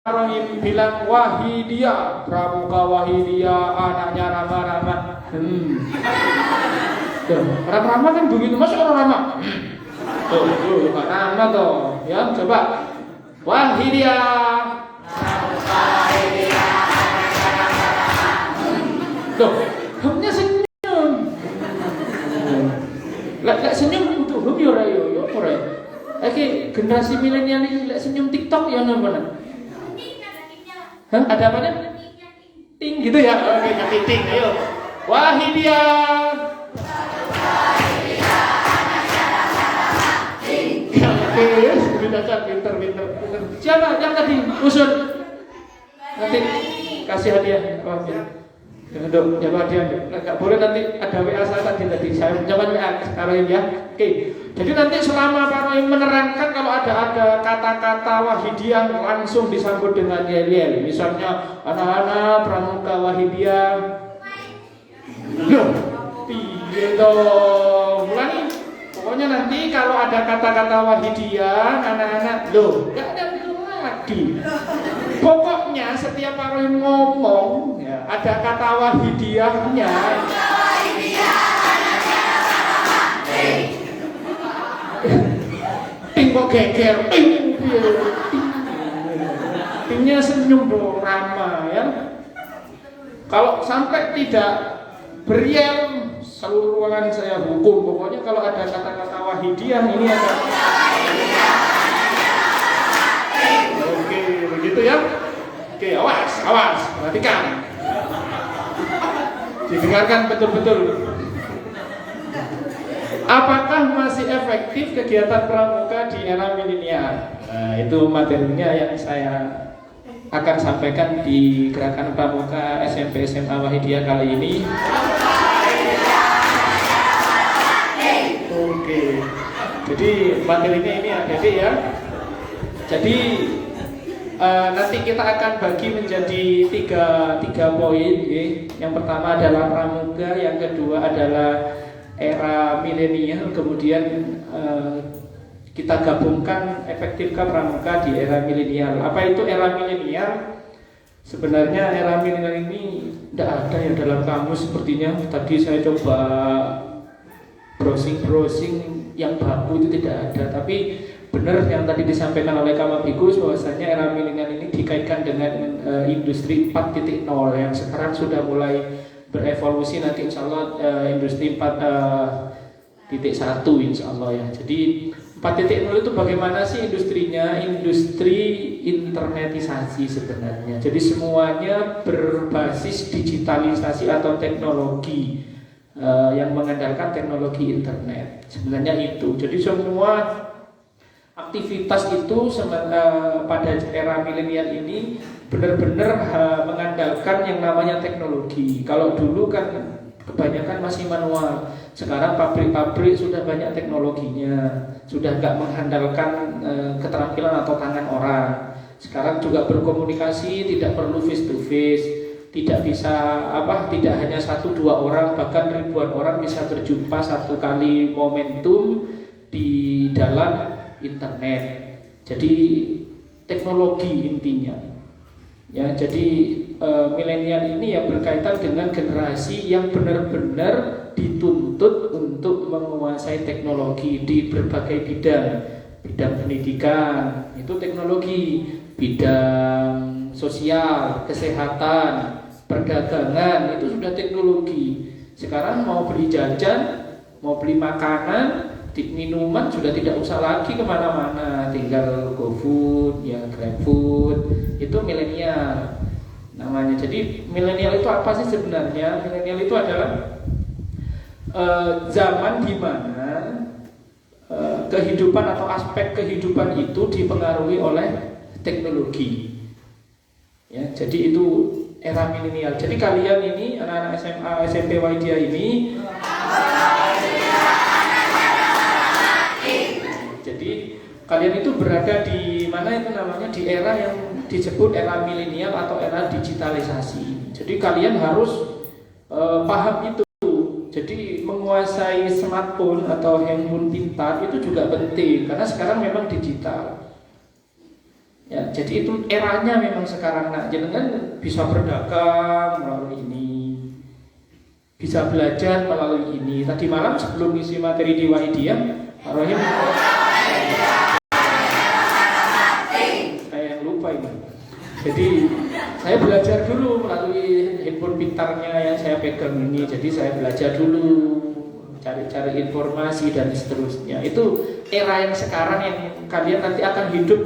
Rahim bilang Wahidiyah, Pramuka Wahidiyah, anaknya Rama. Orang Rama kan begitu, masuk orang Rama. Tuh, Pak Rama tuh, ya coba Wahidiyah, Pramuka Wahidiyah, anaknya Rama. Tuh, hanya senyum. Lek senyum untuk hum yo yo ora. Oke, generasi milenial ini lek senyum TikTok ya namanya. Hah? Ada apanya? Ting gitu ya? Oke, ting. Ayo. Wahidiyah. Oke, pinter. Siapa yang tadi usul? Nanti kasih hadiah. Untuk jawab dia, nggak boleh nanti ada WA saya tadi saya jawab WA sekarang ya. Oke, jadi nanti selama Pak Roy menerangkan kalau ada kata-kata Wahidiyah langsung disambut dengan yel-yel. Misalnya anak-anak Pramuka Wahidiyah. Loh, piye dong? Mulai, pokoknya nanti kalau ada kata-kata Wahidiyah, anak-anak, loh, nggak ada lagi. Pokoknya setiap Pak Roy ngomong ya, ada kata Wahidiyahnya. Ting kok geger, tingnya senyum dong Rama ya. Kalau sampai tidak beriel, seluruh ruangan saya hukum. Pokoknya kalau ada kata-kata Wahidiyah ini ada. Oke, begitu ya. Oke, awas, perhatikan. Didengarkan betul-betul. Apakah masih efektif kegiatan pramuka di era milenial? Nah, itu materinya yang saya akan sampaikan di gerakan pramuka SMP SMA Wahidiyah kali ini. Oke. Jadi materinya ini ada ya. Jadi nanti kita akan bagi menjadi tiga poin. Yang pertama adalah pramuka, yang kedua adalah era milenial, kemudian kita gabungkan efektifkah pramuka di era milenial. Apa itu era milenial? Sebenarnya era milenial ini tidak ada ya dalam kamus sepertinya. Tadi saya coba browsing yang baku itu tidak ada, tapi benar yang tadi disampaikan oleh Kamabikus bahwasanya era milenial ini dikaitkan dengan industri 4.0 yang sekarang sudah mulai berevolusi, nanti insya Allah industri 4.1 insya Allah ya. Jadi 4.0 itu bagaimana sih industrinya? Industri internetisasi sebenarnya. Jadi semuanya berbasis digitalisasi atau teknologi yang mengandalkan teknologi internet. Sebenarnya itu. Jadi semua aktivitas itu pada era milenial ini benar-benar mengandalkan yang namanya teknologi. Kalau dulu kan kebanyakan masih manual. Sekarang pabrik-pabrik sudah banyak teknologinya, sudah nggak mengandalkan keterampilan atau tangan orang. Sekarang juga berkomunikasi tidak perlu face to face, tidak hanya 1-2 orang, bahkan ribuan orang bisa berjumpa satu kali momentum di dalam internet. Jadi teknologi intinya ya. Jadi milenial ini ya berkaitan dengan generasi yang benar-benar dituntut untuk menguasai teknologi di berbagai bidang pendidikan itu teknologi, bidang sosial, kesehatan, perdagangan itu sudah teknologi. Sekarang mau beli jajan, mau beli makanan, minuman sudah tidak usah lagi kemana-mana, tinggal GoFood, ya GrabFood, itu milenial namanya. Jadi milenial itu apa sih sebenarnya? Milenial itu adalah zaman di mana kehidupan atau aspek kehidupan itu dipengaruhi oleh teknologi. Ya, jadi itu era milenial. Jadi kalian ini anak-anak SMA, SMP Wahidiyah ini kalian itu berada di mana itu namanya, di era yang disebut era milenial atau era digitalisasi. Jadi kalian harus paham itu. Jadi menguasai smartphone atau handphone pintar itu juga penting karena sekarang memang digital. Ya, jadi itu eranya memang sekarang. Nah, jenengan bisa berdagang melalui ini, bisa belajar melalui ini. Tadi malam sebelum isi materi di Wahidiyah, Pak Rohim, saya yang lupa ini. Jadi saya belajar dulu melalui handphone pintarnya yang saya pegang ini. Jadi saya belajar dulu, cari-cari informasi dan seterusnya. Itu era yang sekarang yang kalian nanti akan hidup,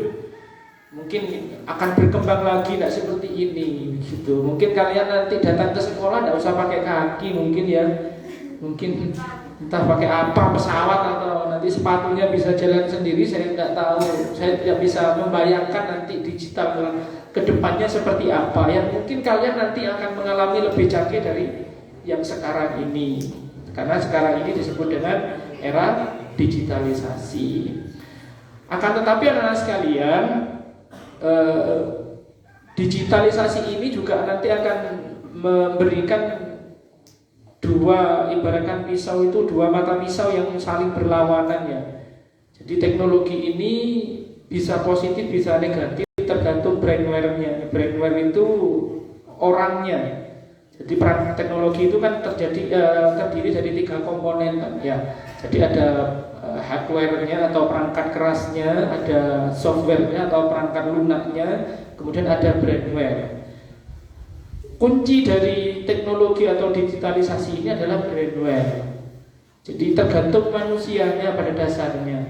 mungkin akan berkembang lagi, tidak seperti ini gitu. Mungkin kalian nanti datang ke sekolah tidak usah pakai kaki, mungkin ya, mungkin entah pakai apa, pesawat atau nanti sepatunya bisa jalan sendiri. Saya tidak tahu, saya tidak bisa membayangkan nanti digital kedepannya seperti apa. Yang mungkin kalian nanti akan mengalami lebih canggih dari yang sekarang ini, karena sekarang ini disebut dengan era digitalisasi. Akan tetapi anak-anak sekalian, digitalisasi ini juga nanti akan memberikan ibaratkan pisau itu dua mata pisau yang saling berlawanan ya. Jadi teknologi ini bisa positif bisa negatif tergantung brandware-nya. Brandware itu orangnya. Jadi peran teknologi itu kan terdiri dari 3 komponen kan ya. Jadi ada hardware-nya atau perangkat kerasnya, ada software-nya atau perangkat lunaknya, kemudian ada brandware. Kunci dari teknologi atau digitalisasi ini adalah brandware. Jadi tergantung manusianya pada dasarnya.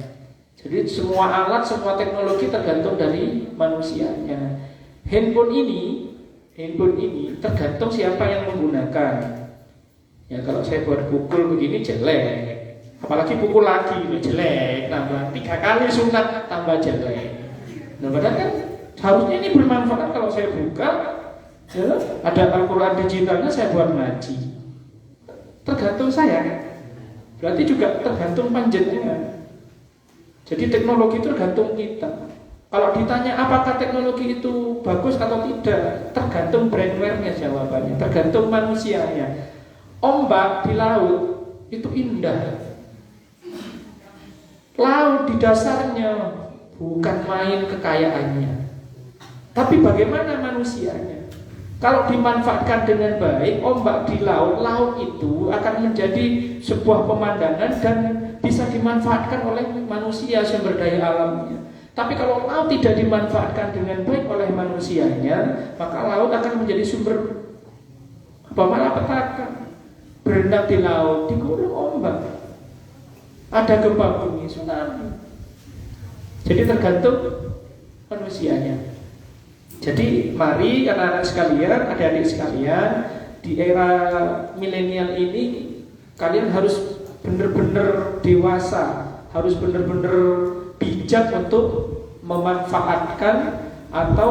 Jadi semua alat, semua teknologi tergantung dari manusianya. Handphone ini tergantung siapa yang menggunakan. Ya kalau saya buat pukul begini jelek, apalagi pukul lagi jelek, tambah 3 kali sunat tambah jelek. Nah padahal kan harusnya ini bermanfaat. Kalau saya buka ya, ada Al-Quran digitalnya, saya buat ngaji. Tergantung saya kan. Berarti juga tergantung panjenengan. Jadi teknologi itu tergantung kita. Kalau ditanya apakah teknologi itu bagus atau tidak, tergantung brandware-nya jawabannya, tergantung manusianya. Ombak di laut itu indah. Laut di dasarnya bukan main kekayaannya, tapi bagaimana manusianya. Kalau dimanfaatkan dengan baik, ombak di laut itu akan menjadi sebuah pemandangan dan bisa dimanfaatkan oleh manusia sumber daya alamnya. Tapi kalau laut tidak dimanfaatkan dengan baik oleh manusianya, maka laut akan menjadi sumber malapetaka. Berenang di laut, digulung ombak, ada gempa bumi, tsunami. Jadi tergantung manusianya. Jadi mari anak-anak sekalian, adik-adik sekalian, di era milenial ini kalian harus benar-benar dewasa, harus benar-benar bijak untuk memanfaatkan, atau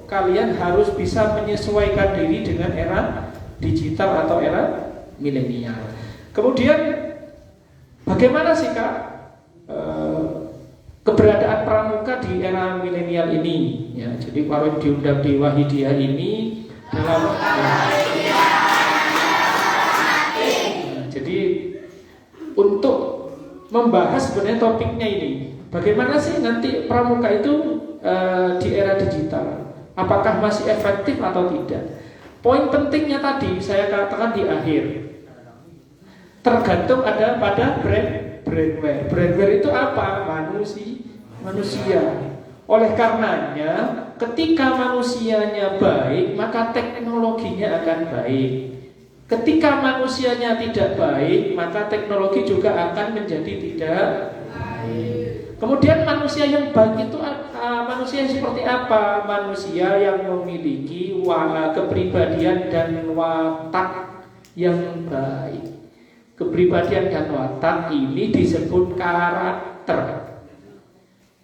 kalian harus bisa menyesuaikan diri dengan era digital atau era milenial. Kemudian bagaimana sih Kak keberadaan pramuka di era milenial ini? Ya, jadi Pak diundang di Wahidiyah ini dalam jadi untuk membahas sebenarnya topiknya ini, bagaimana sih nanti pramuka itu di era digital? Apakah masih efektif atau tidak? Poin pentingnya tadi saya katakan di akhir, tergantung ada pada brandware. Brandware itu apa? Manusia. Oleh karenanya, ketika manusianya baik, maka teknologinya akan baik. Ketika manusianya tidak baik, maka teknologi juga akan menjadi tidak baik. Kemudian manusia yang baik itu manusia yang seperti apa? Manusia yang memiliki kepribadian dan watak yang baik. Kepribadian dan watak ini disebut karakter.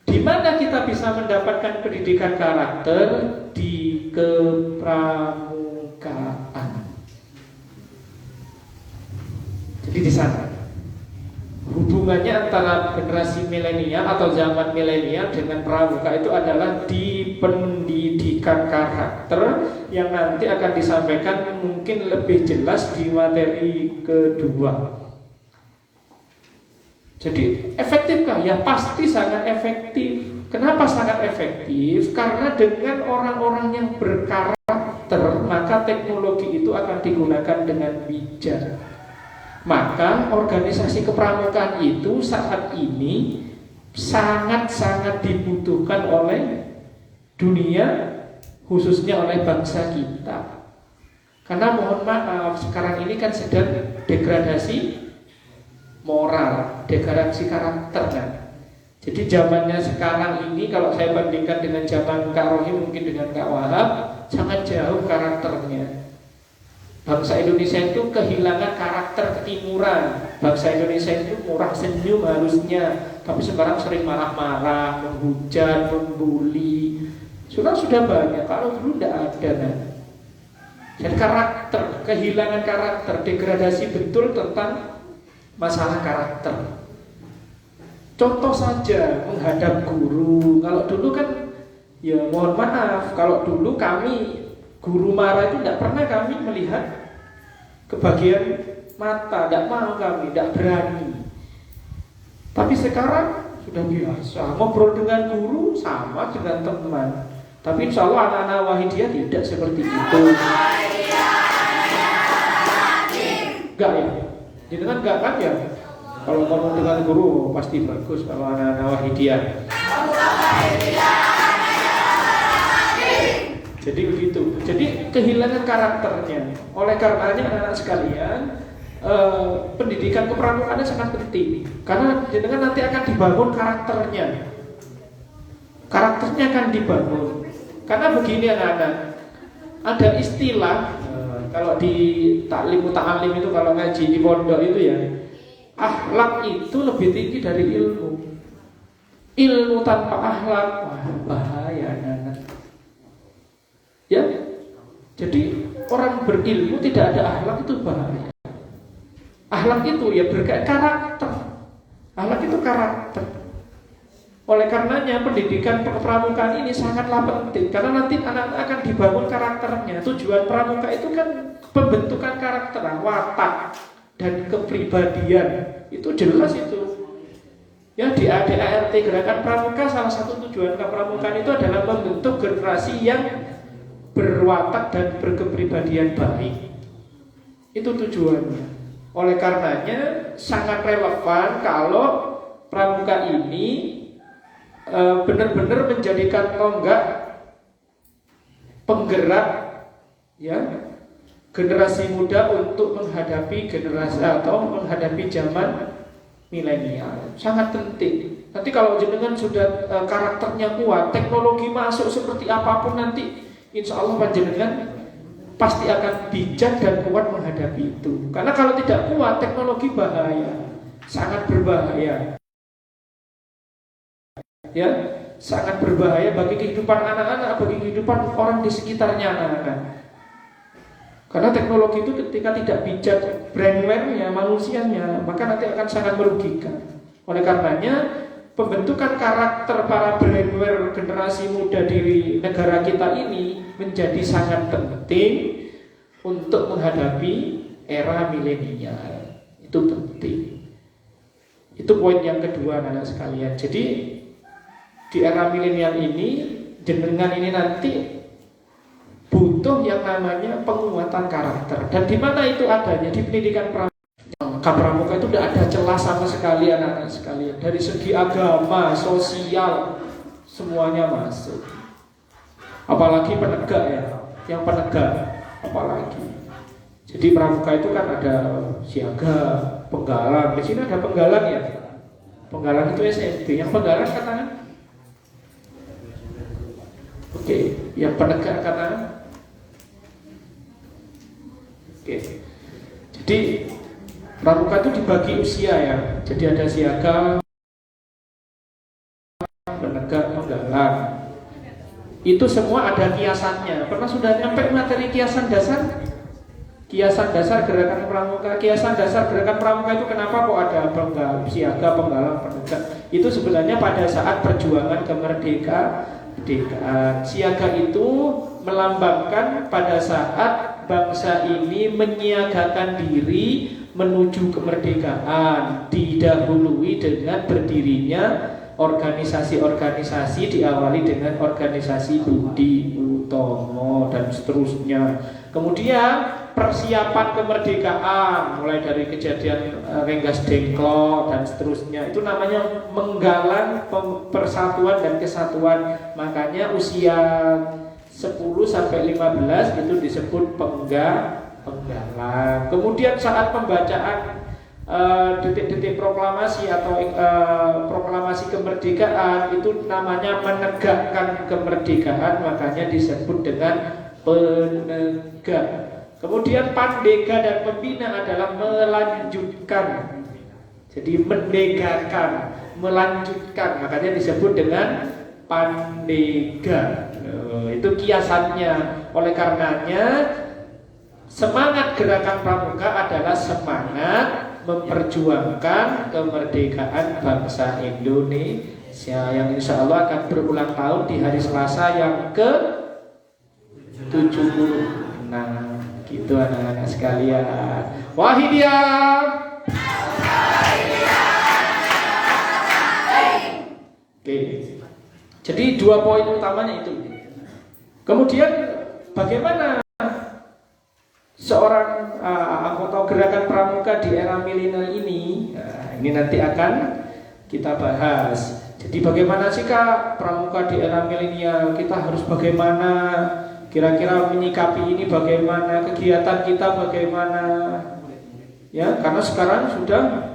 Di mana kita bisa mendapatkan pendidikan karakter? Di kepramukaan. Jadi di sana hubungannya antara generasi milenial atau zaman milenial dengan pramuka itu adalah di pendidikan karakter, yang nanti akan disampaikan mungkin lebih jelas di materi kedua. Jadi efektifkah? Ya pasti sangat efektif. Kenapa sangat efektif? Karena dengan orang-orang yang berkarakter, maka teknologi itu akan digunakan dengan bijak. Maka organisasi kepramukaan itu saat ini sangat-sangat dibutuhkan oleh dunia, khususnya oleh bangsa kita. Karena mohon maaf, sekarang ini kan sedang degradasi moral, degradasi karakter kan. Jadi zamannya sekarang ini kalau saya bandingkan dengan zaman Kak Rohim, mungkin dengan Kak Wahab, sangat jauh karakternya. Bangsa Indonesia itu kehilangan karakter ketimuran. Bangsa Indonesia itu murah senyum harusnya, tapi sekarang sering marah-marah, menghujat, membuli. Sudah banyak, kalau dulu tidak ada kan. Dan karakter, kehilangan karakter, degradasi betul tentang masalah karakter. Contoh saja menghadap guru. Kalau dulu kan, ya mohon maaf, kalau dulu kami guru marah itu tidak pernah kami melihat ke bagian mata, tidak mau kami, tidak berani. Tapi sekarang sudah biasa, ngobrol dengan guru sama dengan teman. Tapi insya Allah anak-anak Wahidiyah tidak seperti itu. Enggak ya? Jadi kan enggak kan ya? Kalau ngomong dengan guru pasti bagus kalau anak-anak Wahidiyah. Jadi begitu. Jadi kehilangan karakternya. Oleh karenanya anak-anak sekalian, pendidikan kepramukaannya sangat penting. Karena jenengan nanti akan dibangun karakternya. Karakternya akan dibangun. Karena begini anak-anak, ada istilah kalau di taklim muta'alim itu, kalau ngaji di pondok itu ya, akhlak itu lebih tinggi dari ilmu. Ilmu tanpa akhlak, wah bahaya anak-anak. Ya, jadi orang berilmu tidak ada akhlak itu bahaya. Akhlak itu ya berkait karakter. Akhlak itu karakter. Oleh karenanya pendidikan kepramukaan ini sangatlah penting, karena nanti anak-anak akan dibangun karakternya. Tujuan pramuka itu kan pembentukan karakter, watak dan kepribadian. Itu jelas itu. Ya, di ADART Gerakan Pramuka salah satu tujuan kepramukaan itu adalah membentuk generasi yang berwatak dan berkepribadian baik. Itu tujuannya. Oleh karenanya sangat relevan kalau pramuka ini benar-benar menjadikan tonggak penggerak ya generasi muda untuk menghadapi generasi atau menghadapi zaman milenial. Sangat penting. Nanti kalau jenengan sudah karakternya kuat, teknologi masuk seperti apapun nanti, insya Allah panjenengan pasti akan bijak dan kuat menghadapi itu. Karena kalau tidak kuat, teknologi bahaya, sangat berbahaya. Ya, sangat berbahaya bagi kehidupan anak-anak, bagi kehidupan orang di sekitarnya anak-anak. Karena teknologi itu ketika tidak bijak brainware-nya, manusianya, maka nanti akan sangat merugikan. Oleh karenanya pembentukan karakter para brainware generasi muda di negara kita ini menjadi sangat penting untuk menghadapi era milenial. Itu penting. Itu poin yang kedua anak-anak sekalian. Jadi di era milenial ini, jenengan ini nanti butuh yang namanya penguatan karakter. Dan di mana itu adanya? Di pendidikan pramuka itu tidak ada celah sama sekali anak-anak sekalian. Dari segi agama, sosial, semuanya masuk. Apalagi penegak ya, yang penegak, apalagi. Jadi pramuka itu kan ada siaga, penggalang. Di sini ada penggalang ya. Penggalang itu SMP. Yang penggalang katanya. Oke, yang penegak kata. Oke. Jadi pramuka itu dibagi usia ya. Jadi ada siaga, penegak, penggalang. Itu semua ada kiasannya. Pernah sudah nyampe materi kiasan dasar? Kiasan dasar gerakan pramuka. Kiasan dasar gerakan pramuka itu kenapa kok ada penggalang, siaga, penggalang, penegak? Itu sebenarnya pada saat perjuangan kemerdekaan. Siaga itu melambangkan pada saat bangsa ini menyiagakan diri menuju kemerdekaan, didahului dengan berdirinya organisasi-organisasi diawali dengan organisasi Budi Utomo dan seterusnya. Kemudian persiapan kemerdekaan mulai dari kejadian Rengas Dengklok dan seterusnya, itu namanya menggalang persatuan dan kesatuan. Makanya usia 10 sampai 15 itu disebut penggalang. Kemudian saat pembacaan detik-detik proklamasi atau proklamasi kemerdekaan, itu namanya menegakkan kemerdekaan, makanya disebut dengan penegak. Kemudian pandega dan pembina adalah melanjutkan, jadi mendegakan, melanjutkan, makanya disebut dengan pandega. Itu kiasannya. Oleh karenanya semangat gerakan Pramuka adalah semangat memperjuangkan kemerdekaan bangsa Indonesia yang insya Allah akan berulang tahun di hari Selasa yang ke-76. Gitu anak-anak sekalian. Wahidiyah. Oke. Jadi 2 poin utamanya itu. Kemudian bagaimana seorang anggota gerakan Pramuka di era milenial ini? Ini nanti akan kita bahas. Jadi bagaimana sih Kak Pramuka di era milenial? Kita harus bagaimana? Kira-kira menyikapi ini bagaimana? Kegiatan kita bagaimana? Ya, karena sekarang sudah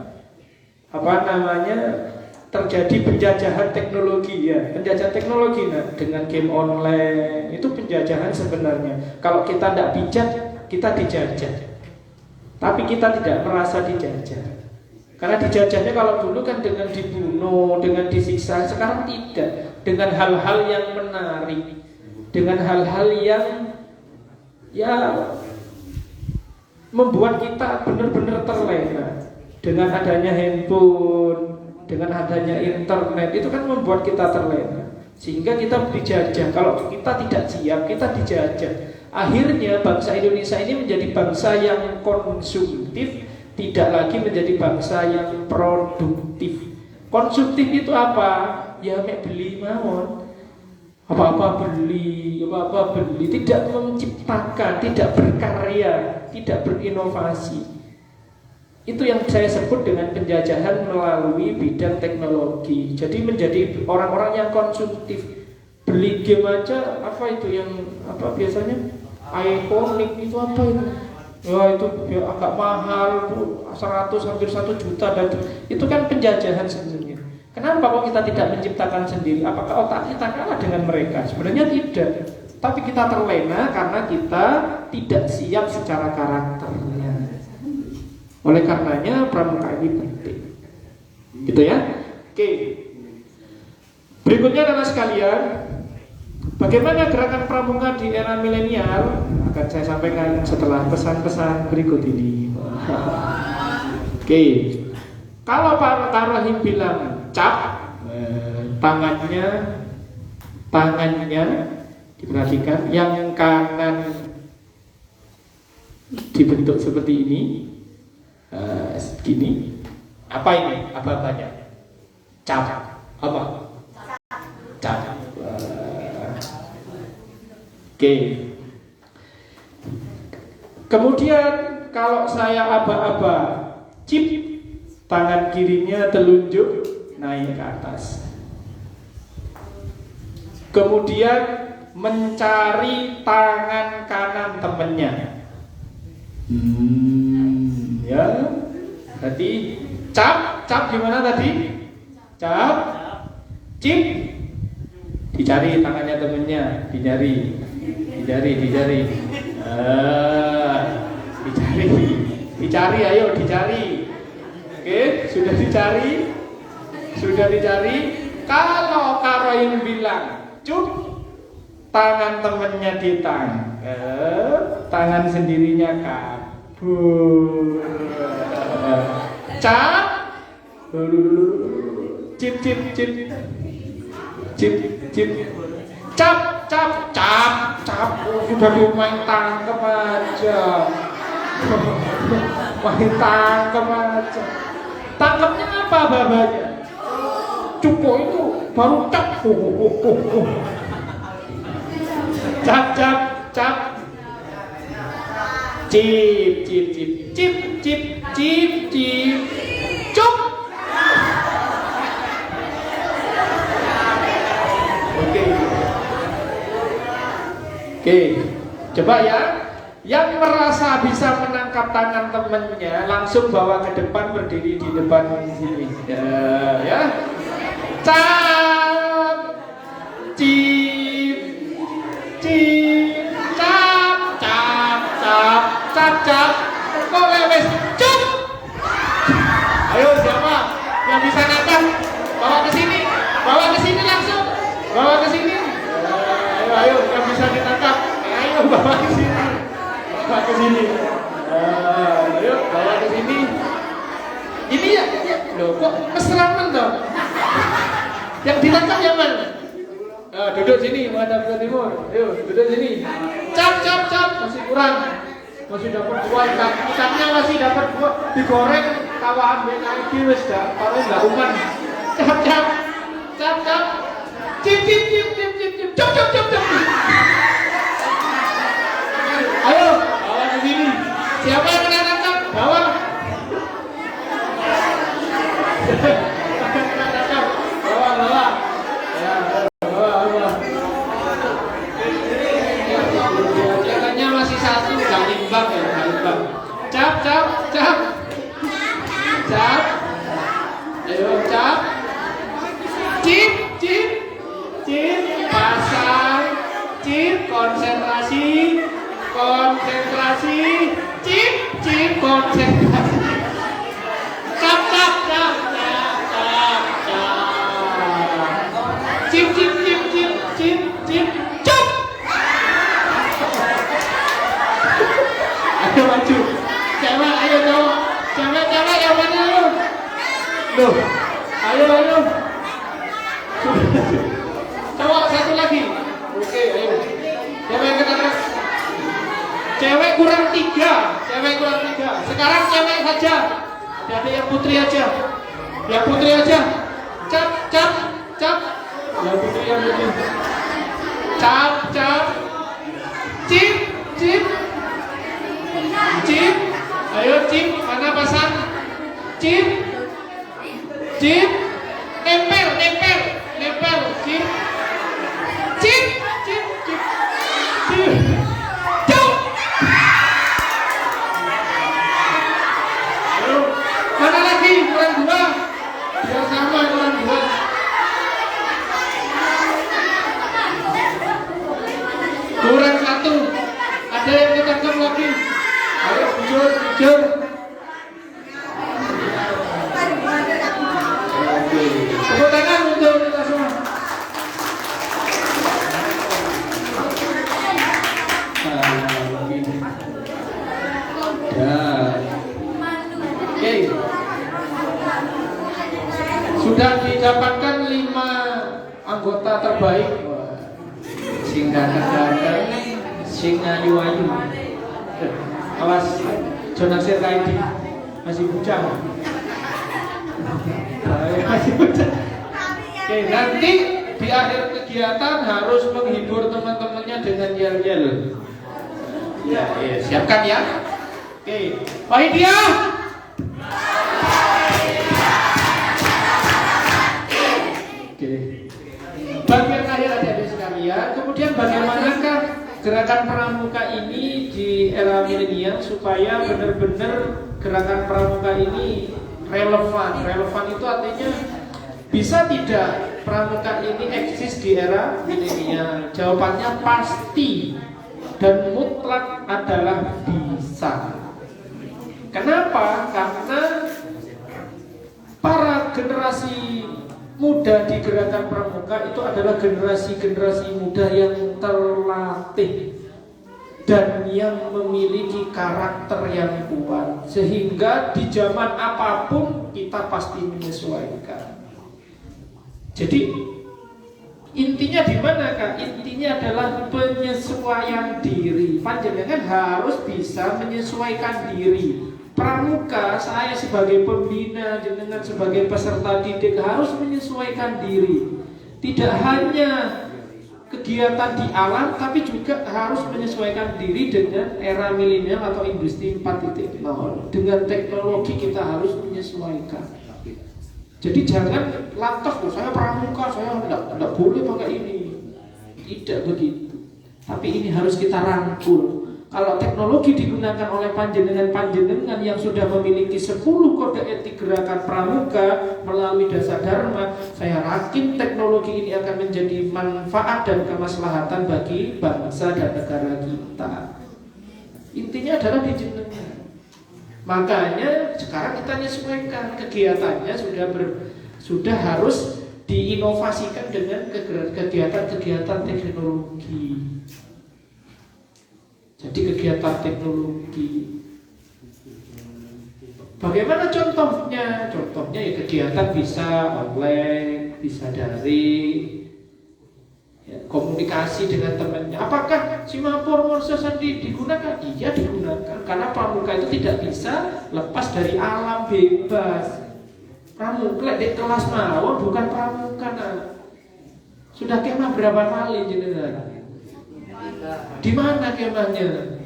terjadi penjajahan teknologi ya, penjajahan teknologi dengan game online itu penjajahan sebenarnya. Kalau kita tidak bijak, kita dijajah. Tapi kita tidak merasa dijajah. Karena dijajahnya kalau dulu kan dengan dibunuh, dengan disiksa, sekarang tidak. Dengan hal-hal yang menarik, dengan hal-hal yang membuat kita benar-benar terlena. Dengan adanya handphone, dengan adanya internet, itu kan membuat kita terlena, sehingga kita dijajah. Kalau kita tidak siap, kita dijajah. Akhirnya bangsa Indonesia ini menjadi bangsa yang konsumtif, tidak lagi menjadi bangsa yang produktif. Konsumtif itu apa? Ya mek beli mawon, apa-apa beli, tidak menciptakan, tidak berkarya, tidak berinovasi. Itu yang saya sebut dengan penjajahan melalui bidang teknologi. Jadi menjadi orang-orang yang konsumtif. Beli game aja, biasanya ikonik itu apa itu? Ya itu agak mahal, 100 hampir 1 juta, dan itu kan penjajahan sebenarnya. Kenapa kok kita tidak menciptakan sendiri? Apakah otak kita kalah dengan mereka? Sebenarnya tidak. Tapi kita terlena karena kita tidak siap secara karakternya. Oleh karenanya Pramuka ini penting. Gitu ya. Oke. Berikutnya adalah sekalian, bagaimana gerakan Pramuka di era milenial akan saya sampaikan setelah pesan-pesan berikut ini. Oke. Kalau Pak Rahim bilang cap, tangannya diperhatikan, yang kanan dibentuk seperti ini. Gini, apa ini? Apa-apanya? Cap, apa? Cap. Oke. Kemudian kalau saya aba-aba, cip, tangan kirinya telunjuk naik ke atas. Kemudian mencari tangan kanan temennya. Ya, berarti cap gimana tadi? Cap, cip, dicari tangannya temennya, dicari, ayo dicari. Oke, sudah dicari. Kalau Karoin bilang, cup, tangan temennya ditangkap, tangan sendirinya kabur. Cap, cip, cap, sudah dimain tangkap aja. Main tangkap aja. Tangkapnya apa babanya? cupo itu baru cap. Cap cap cap. Cip cip cip cip cip cip cip. Cup. Oke, coba ya. Yang merasa bisa menangkap tangan temannya langsung bawa ke depan, berdiri di depan sini. Ya. Cap, cip, cip, cap, cap, cap, cap, cap. Kok wes cup. Ayo siapa yang bisa nangkap? Bawa ke sini langsung. Bawa ke sini. Ayo yang bisa ditangkap. Ayo bawa ke sini. Bawa ke sini. Ayo bawa ke sini. Ini ya. Loh kok mesramen toh? Yang ditangkap yang mana? Duduk sini, menghadap ke timur. Ayo duduk sini. Cap cap cap, masih kurang. Masih dapat dua ikannya, masih dapat dua. Digoreng kawaan BKIG wis dah, paling enggak uman. Cap cap. Cap cap. Cip cip cip cip cip cip. Cap cap cap cap. Ayo, bawa ke sini. Siapa yang kena tangkap? Bawa. Bawa. Ya, bawa. Jalannya masih satu, jangan imbang ya, jangan imbang. Cap, cap, cap. Cap. Ayo, cap. Cip, cip. Cip, pasang. Cip, konsentrasi. Konsentrasi, cip, cip, konsentrasi. Cap, cap, cap, cap, cap, cap. Cip, cip, cip, cip, cip, cip, cup. Ayo maju. Cewek, ayo cowok. Cewek yang mana lu? Loh, ayo. Cowok satu lagi. Oke, ayo. Siapa yang ketangkap? Cewek kurang tiga. Sekarang cewek saja. Ada yang putri aja. Cap, cap, cap. Yang putri yang putri. Cap, cap. Cip, cip. Cip. Ayo cip. Mana pasang? Cip. Cip. Nempel. Cip. Cip. Cip. Cip. Cip. Mana lagi? Kurang dua. Biar sama kurang dua. Kurang satu. Ada yang ketangkap lagi. Ayo jujur. Tepuk tangan untuk kita semua. Oke. Sudah didapatkan 5 anggota terbaik. Sing ganteng, sing ayu-ayu. Awas, Jonasir KID masih bujang. Oke, nanti di akhir kegiatan harus menghibur teman-temannya dengan yel-yel. Ya, siapkan ya. Oke, Pak Hidia. Oke. Bagian akhir adik-adik sekalian, kemudian bagaimanakah gerakan pramuka ini di era milenial supaya benar-benar gerakan pramuka ini relevan. Relevan itu artinya bisa tidak pramuka ini eksis di era milenial? Jawabannya pasti dan mutlak adalah bisa. Kenapa? Karena para generasi muda di gerakan pramuka itu adalah generasi muda yang terlatih dan yang memiliki karakter yang kuat, sehingga di zaman apapun kita pasti menyesuaikan. Jadi intinya di mana Kak? Intinya adalah penyesuaian diri. Panjenengan harus bisa menyesuaikan diri. Pramuka, saya sebagai pembina, dengan sebagai peserta didik harus menyesuaikan diri. Tidak hanya kegiatan di alam, tapi juga harus menyesuaikan diri dengan era milenial atau industri 4.0. Dengan teknologi kita harus menyesuaikan. Jadi jangan lantas, saya pramuka, saya tidak boleh pakai ini. Tidak begitu. Tapi ini harus kita rangkul. Kalau teknologi digunakan oleh panjenengan yang sudah memiliki 10 kode etik gerakan pramuka melalui dasar dharma, saya yakin teknologi ini akan menjadi manfaat dan kemaslahatan bagi bangsa dan negara kita. Intinya adalah di jenengan. Makanya sekarang kita menyesuaikan kegiatannya sudah harus diinovasikan dengan kegiatan-kegiatan teknologi. Jadi kegiatan teknologi. Bagaimana contohnya? Contohnya ya kegiatan bisa online, bisa daring, ya, komunikasi dengan temannya. Apakah Simapur Morsosandi digunakan? Iya digunakan. Karena pramuka itu tidak bisa lepas dari alam bebas. Pramuka di kelas mawon bukan pramuka. Nah. Sudah kemah berapa kali jenengan? Di mana kemahnya?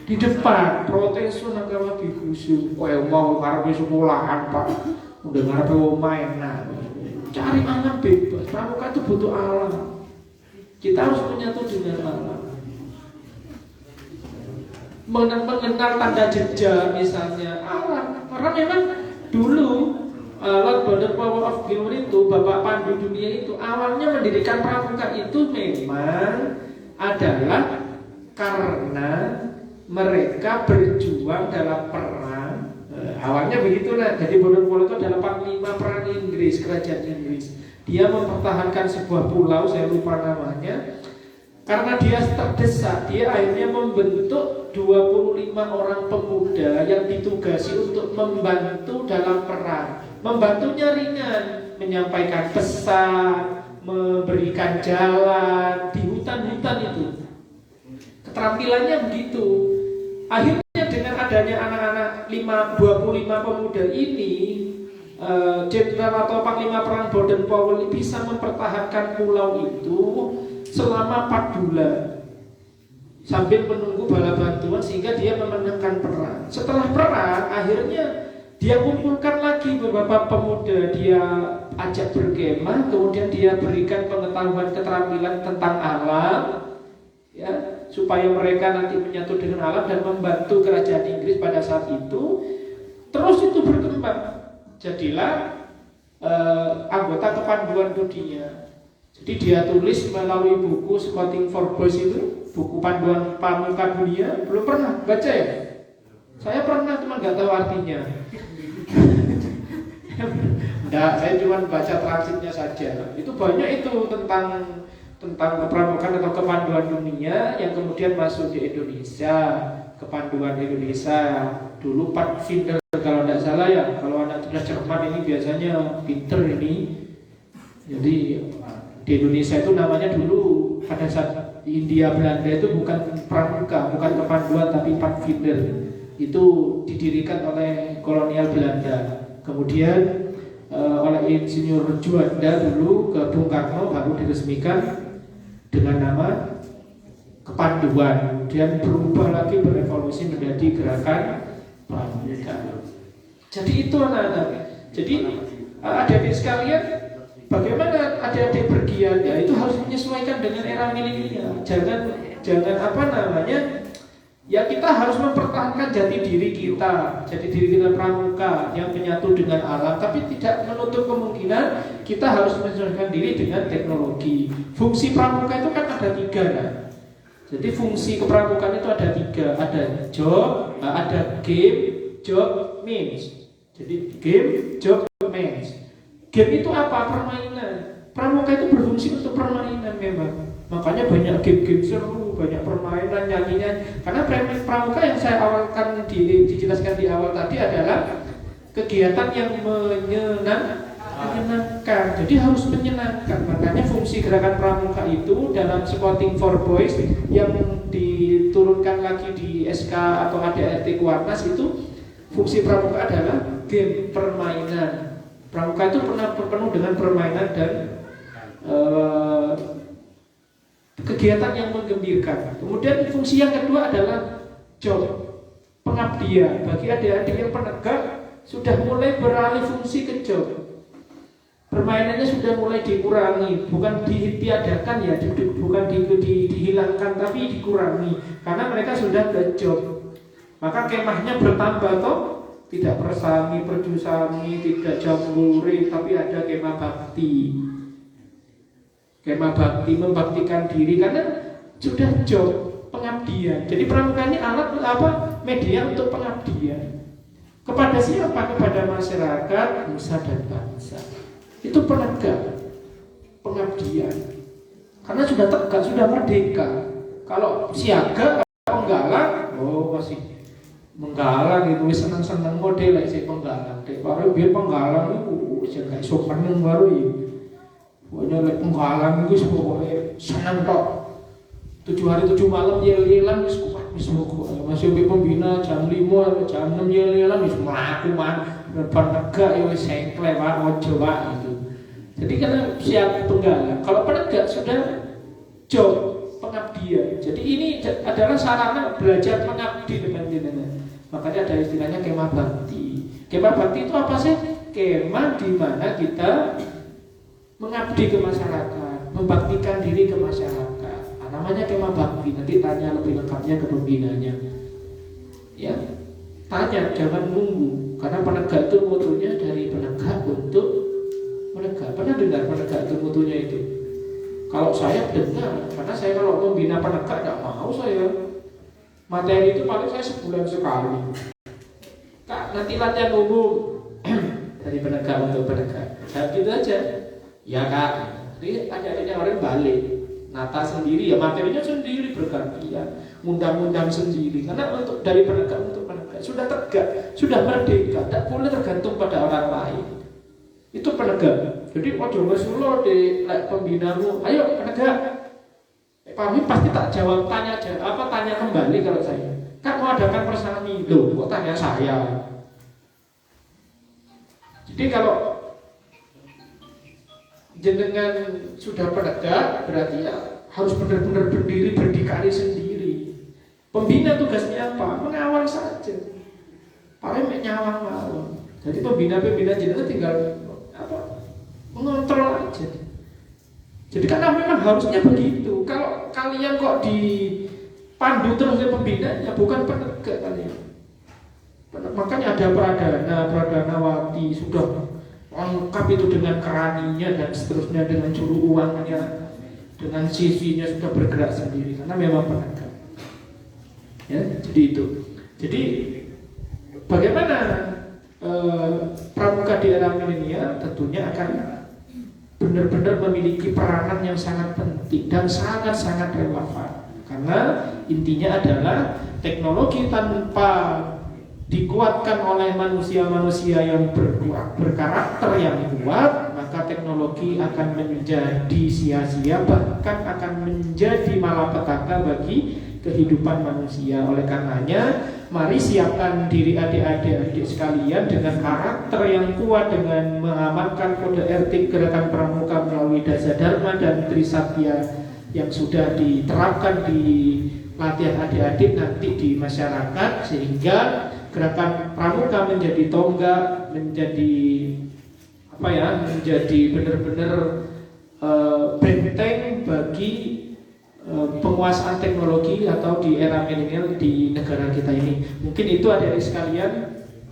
Di depan protesun agama bikusu. Mau ngarepe sekolahan Pak. Udah ngarepe mainan. Cari alam bebas. Pramuka itu butuh alam. Kita harus menyatu dengan alam. Mengenal tanda jejak misalnya alam. Karena memang dulu Lord Border Power of Gilead itu, Bapak Pandu Dunia itu awalnya mendirikan pramuka itu memang adalah karena mereka berjuang dalam perang. Awalnya begitulah. Jadi Border Power itu adalah panglima perang Inggris, kerajaan Inggris. Dia mempertahankan sebuah pulau, saya lupa namanya. Karena dia terdesak, dia akhirnya membentuk 25 orang pemuda yang ditugasi untuk membantu dalam perang. Membantunya ringan, menyampaikan pesan, memberikan jalan di hutan-hutan itu. Keterampilannya begitu. Akhirnya dengan adanya anak-anak 25 pemuda ini, jenderal atau panglima perang Baden Powell bisa mempertahankan pulau itu selama 4 bulan sambil menunggu bala bantuan sehingga dia memenangkan perang. Setelah perang, akhirnya dia kumpulkan lagi beberapa pemuda, dia ajak berkemah, kemudian dia berikan pengetahuan keterampilan tentang alam, ya, supaya mereka nanti menyatu dengan alam dan membantu kerajaan Inggris pada saat itu. Terus itu berkembang, jadilah anggota kepanduan dunia. Jadi dia tulis melalui buku Scouting for Boys itu, buku panduan pramuka dunia. Belum pernah baca ya? Saya pernah, cuma nggak tahu artinya. Enggak, saya cuma baca transitnya saja. Itu banyak itu tentang kepramukaan atau kepanduan dunia yang kemudian masuk di Indonesia. Kepanduan Indonesia dulu Pat Finder kalau tidak salah ya. Kalau anak sudah cermat ini biasanya pinter ini. Jadi di Indonesia itu namanya dulu pada saat India Belanda itu bukan pramuka, bukan kepanduan tapi Pat Finder. Itu didirikan oleh kolonial Belanda. Kemudian oleh Insinyur Juanda dulu ke Bung Karno baru diresmikan dengan nama kepanduan. Kemudian berubah lagi, berevolusi menjadi gerakan pramuka. Jadi itu anak-anak. Jadi adik-adik sekalian, bagaimana adik-adik bergiat ya itu harus menyesuaikan dengan era milenial. Jangan apa namanya? Ya kita harus mempertahankan jati diri kita pramuka yang menyatu dengan alam, tapi tidak menutup kemungkinan kita harus menyesuaikan diri dengan teknologi. Fungsi pramuka itu kan ada 3 kan? Jadi fungsi kepramukaan itu ada 3, ada job, ada game, job, means. Jadi game, job, means. Game itu apa? Permainan. Pramuka itu berfungsi untuk permainan memang. Makanya banyak game-game seru, banyak permainan, nyanyian. Karena pramuka yang saya awalkan dijelaskan di awal tadi adalah kegiatan yang menyenangkan. Jadi harus menyenangkan. Makanya fungsi gerakan pramuka itu dalam Scouting for Boys yang diturunkan lagi di SK atau ADRT Kuarnas itu fungsi pramuka adalah game, permainan. Pramuka itu penuh dengan permainan dan kegiatan yang menggembirakan. Kemudian fungsi yang kedua adalah job, pengabdian. Bagi adik-adik yang penegak sudah mulai beralih fungsi ke job. Permainannya sudah mulai dikurangi, bukan ditiadakan ya, bukan dihilangkan, tapi dikurangi karena mereka sudah ke job. Maka kemahnya bertambah toh, tidak persami, perjusami, tidak jambore, tapi ada kemah bakti. Kemah bakti membaktikan diri karena sudah job, pengabdian. Jadi pramuka ini alat media untuk pengabdian. Kepada siapa? Kepada masyarakat, nusa dan bangsa. Itu penegak, pengabdian. Karena sudah tegak, sudah merdeka. Kalau siaga, penggalang, masih menggalang itu senang-senang model lah si penggalang. Baru biar penggalang itu jangan sopan yang baru ya. Pokoknya penggalang itu pokoknya senang tok. 7 hari 7 malam yel-yelan wis kuat wis pokoknya. Masih pembina jam 5 jam 6 yel-yelan wis mlaku man. Penegak ya wis sengkle Pak, ojo Pak gitu. Jadi karena siap penggalang. Kalau penegak sudah job, pengabdian. Jadi ini adalah sarana belajar mengabdi dengan jenengan. Makanya ada istilahnya kemah bakti. Kemah bakti itu apa sih? Kemah di mana kita mengabdi ke masyarakat, membaktikan diri ke masyarakat. Namanya kemah bakti. Nanti tanya lebih lengkapnya ke pembinanya. Ya, tanya, jangan nunggu. Karena penegak itu mutunya dari penegak untuk menegak. Pernah dengar penegak itu mutunya itu? Kalau saya dengar, karena saya kalau membina penegak tidak mau saya. Materi itu paling saya sebulan sekali. Kak, nanti latihan umum dari penegak untuk penegak. Nah, gitu aja. Ya Kak, jadi ada orang balik. Nata sendiri, ya materinya sendiri bergantian, undang-undang sendiri. Karena untuk dari penegak untuk penegak sudah tegak, sudah merdeka, tidak boleh tergantung pada orang lain. Itu penegak. Jadi ojo mesulo di pembinamu, ayo penegak. Kami pasti tak jawab tanya kembali kalau saya. Kan mau adakan persami, loh kok tanya saya. Jadi kalau jenengan sudah penegak berarti ya harus benar-benar berdiri berdikari sendiri. Pembina tugasnya apa? Mengawal saja. Paling nyawang-nyawang. Jadi pembina-pembina jenengan tinggal mengontrol aja. Jadi karena memang harusnya begitu. Kalau kalian kok dipandu terus oleh pembinanya, bukan penegak kalian. Makanya ada pradana wati sudah lengkap itu dengan keraninya dan seterusnya, dengan juru uangnya, dengan CV-nya sudah bergerak sendiri karena memang penegak. Ya, jadi itu. Jadi bagaimana pramuka di era milenial tentunya akan benar-benar memiliki peranan yang sangat penting dan sangat-sangat relevan. Karena intinya adalah teknologi tanpa dikuatkan oleh manusia-manusia yang berkarakter yang kuat, maka teknologi akan menjadi sia-sia, bahkan akan menjadi malapetaka bagi kehidupan manusia. Oleh karenanya, mari siapkan diri adik-adik sekalian dengan karakter yang kuat, dengan mengamalkan kode etik Gerakan Pramuka melalui Dasa Dharma dan Trisatya yang sudah diterapkan di latihan adik-adik nanti di masyarakat, sehingga Gerakan Pramuka menjadi tonggak, menjadi menjadi benar-benar benteng bagi penguasaan teknologi atau di era milenial di negara kita ini. Mungkin itu adik-adik sekalian.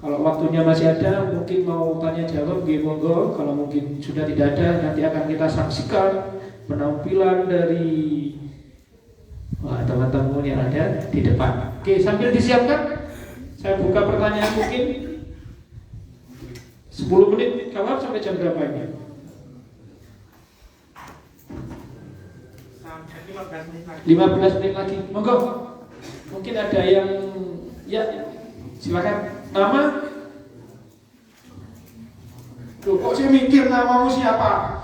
Kalau waktunya masih ada, mungkin mau tanya jawab, monggo. Kalau mungkin sudah tidak ada, nanti akan kita saksikan penampilan dari teman-teman yang ada di depan. Oke, sambil disiapkan, saya buka pertanyaan mungkin 10 menit kawal sampai jam berapa ini? 15 menit lagi. Monggo. Mungkin ada yang silakan. Nama? Loh, kok saya mikir namamu siapa?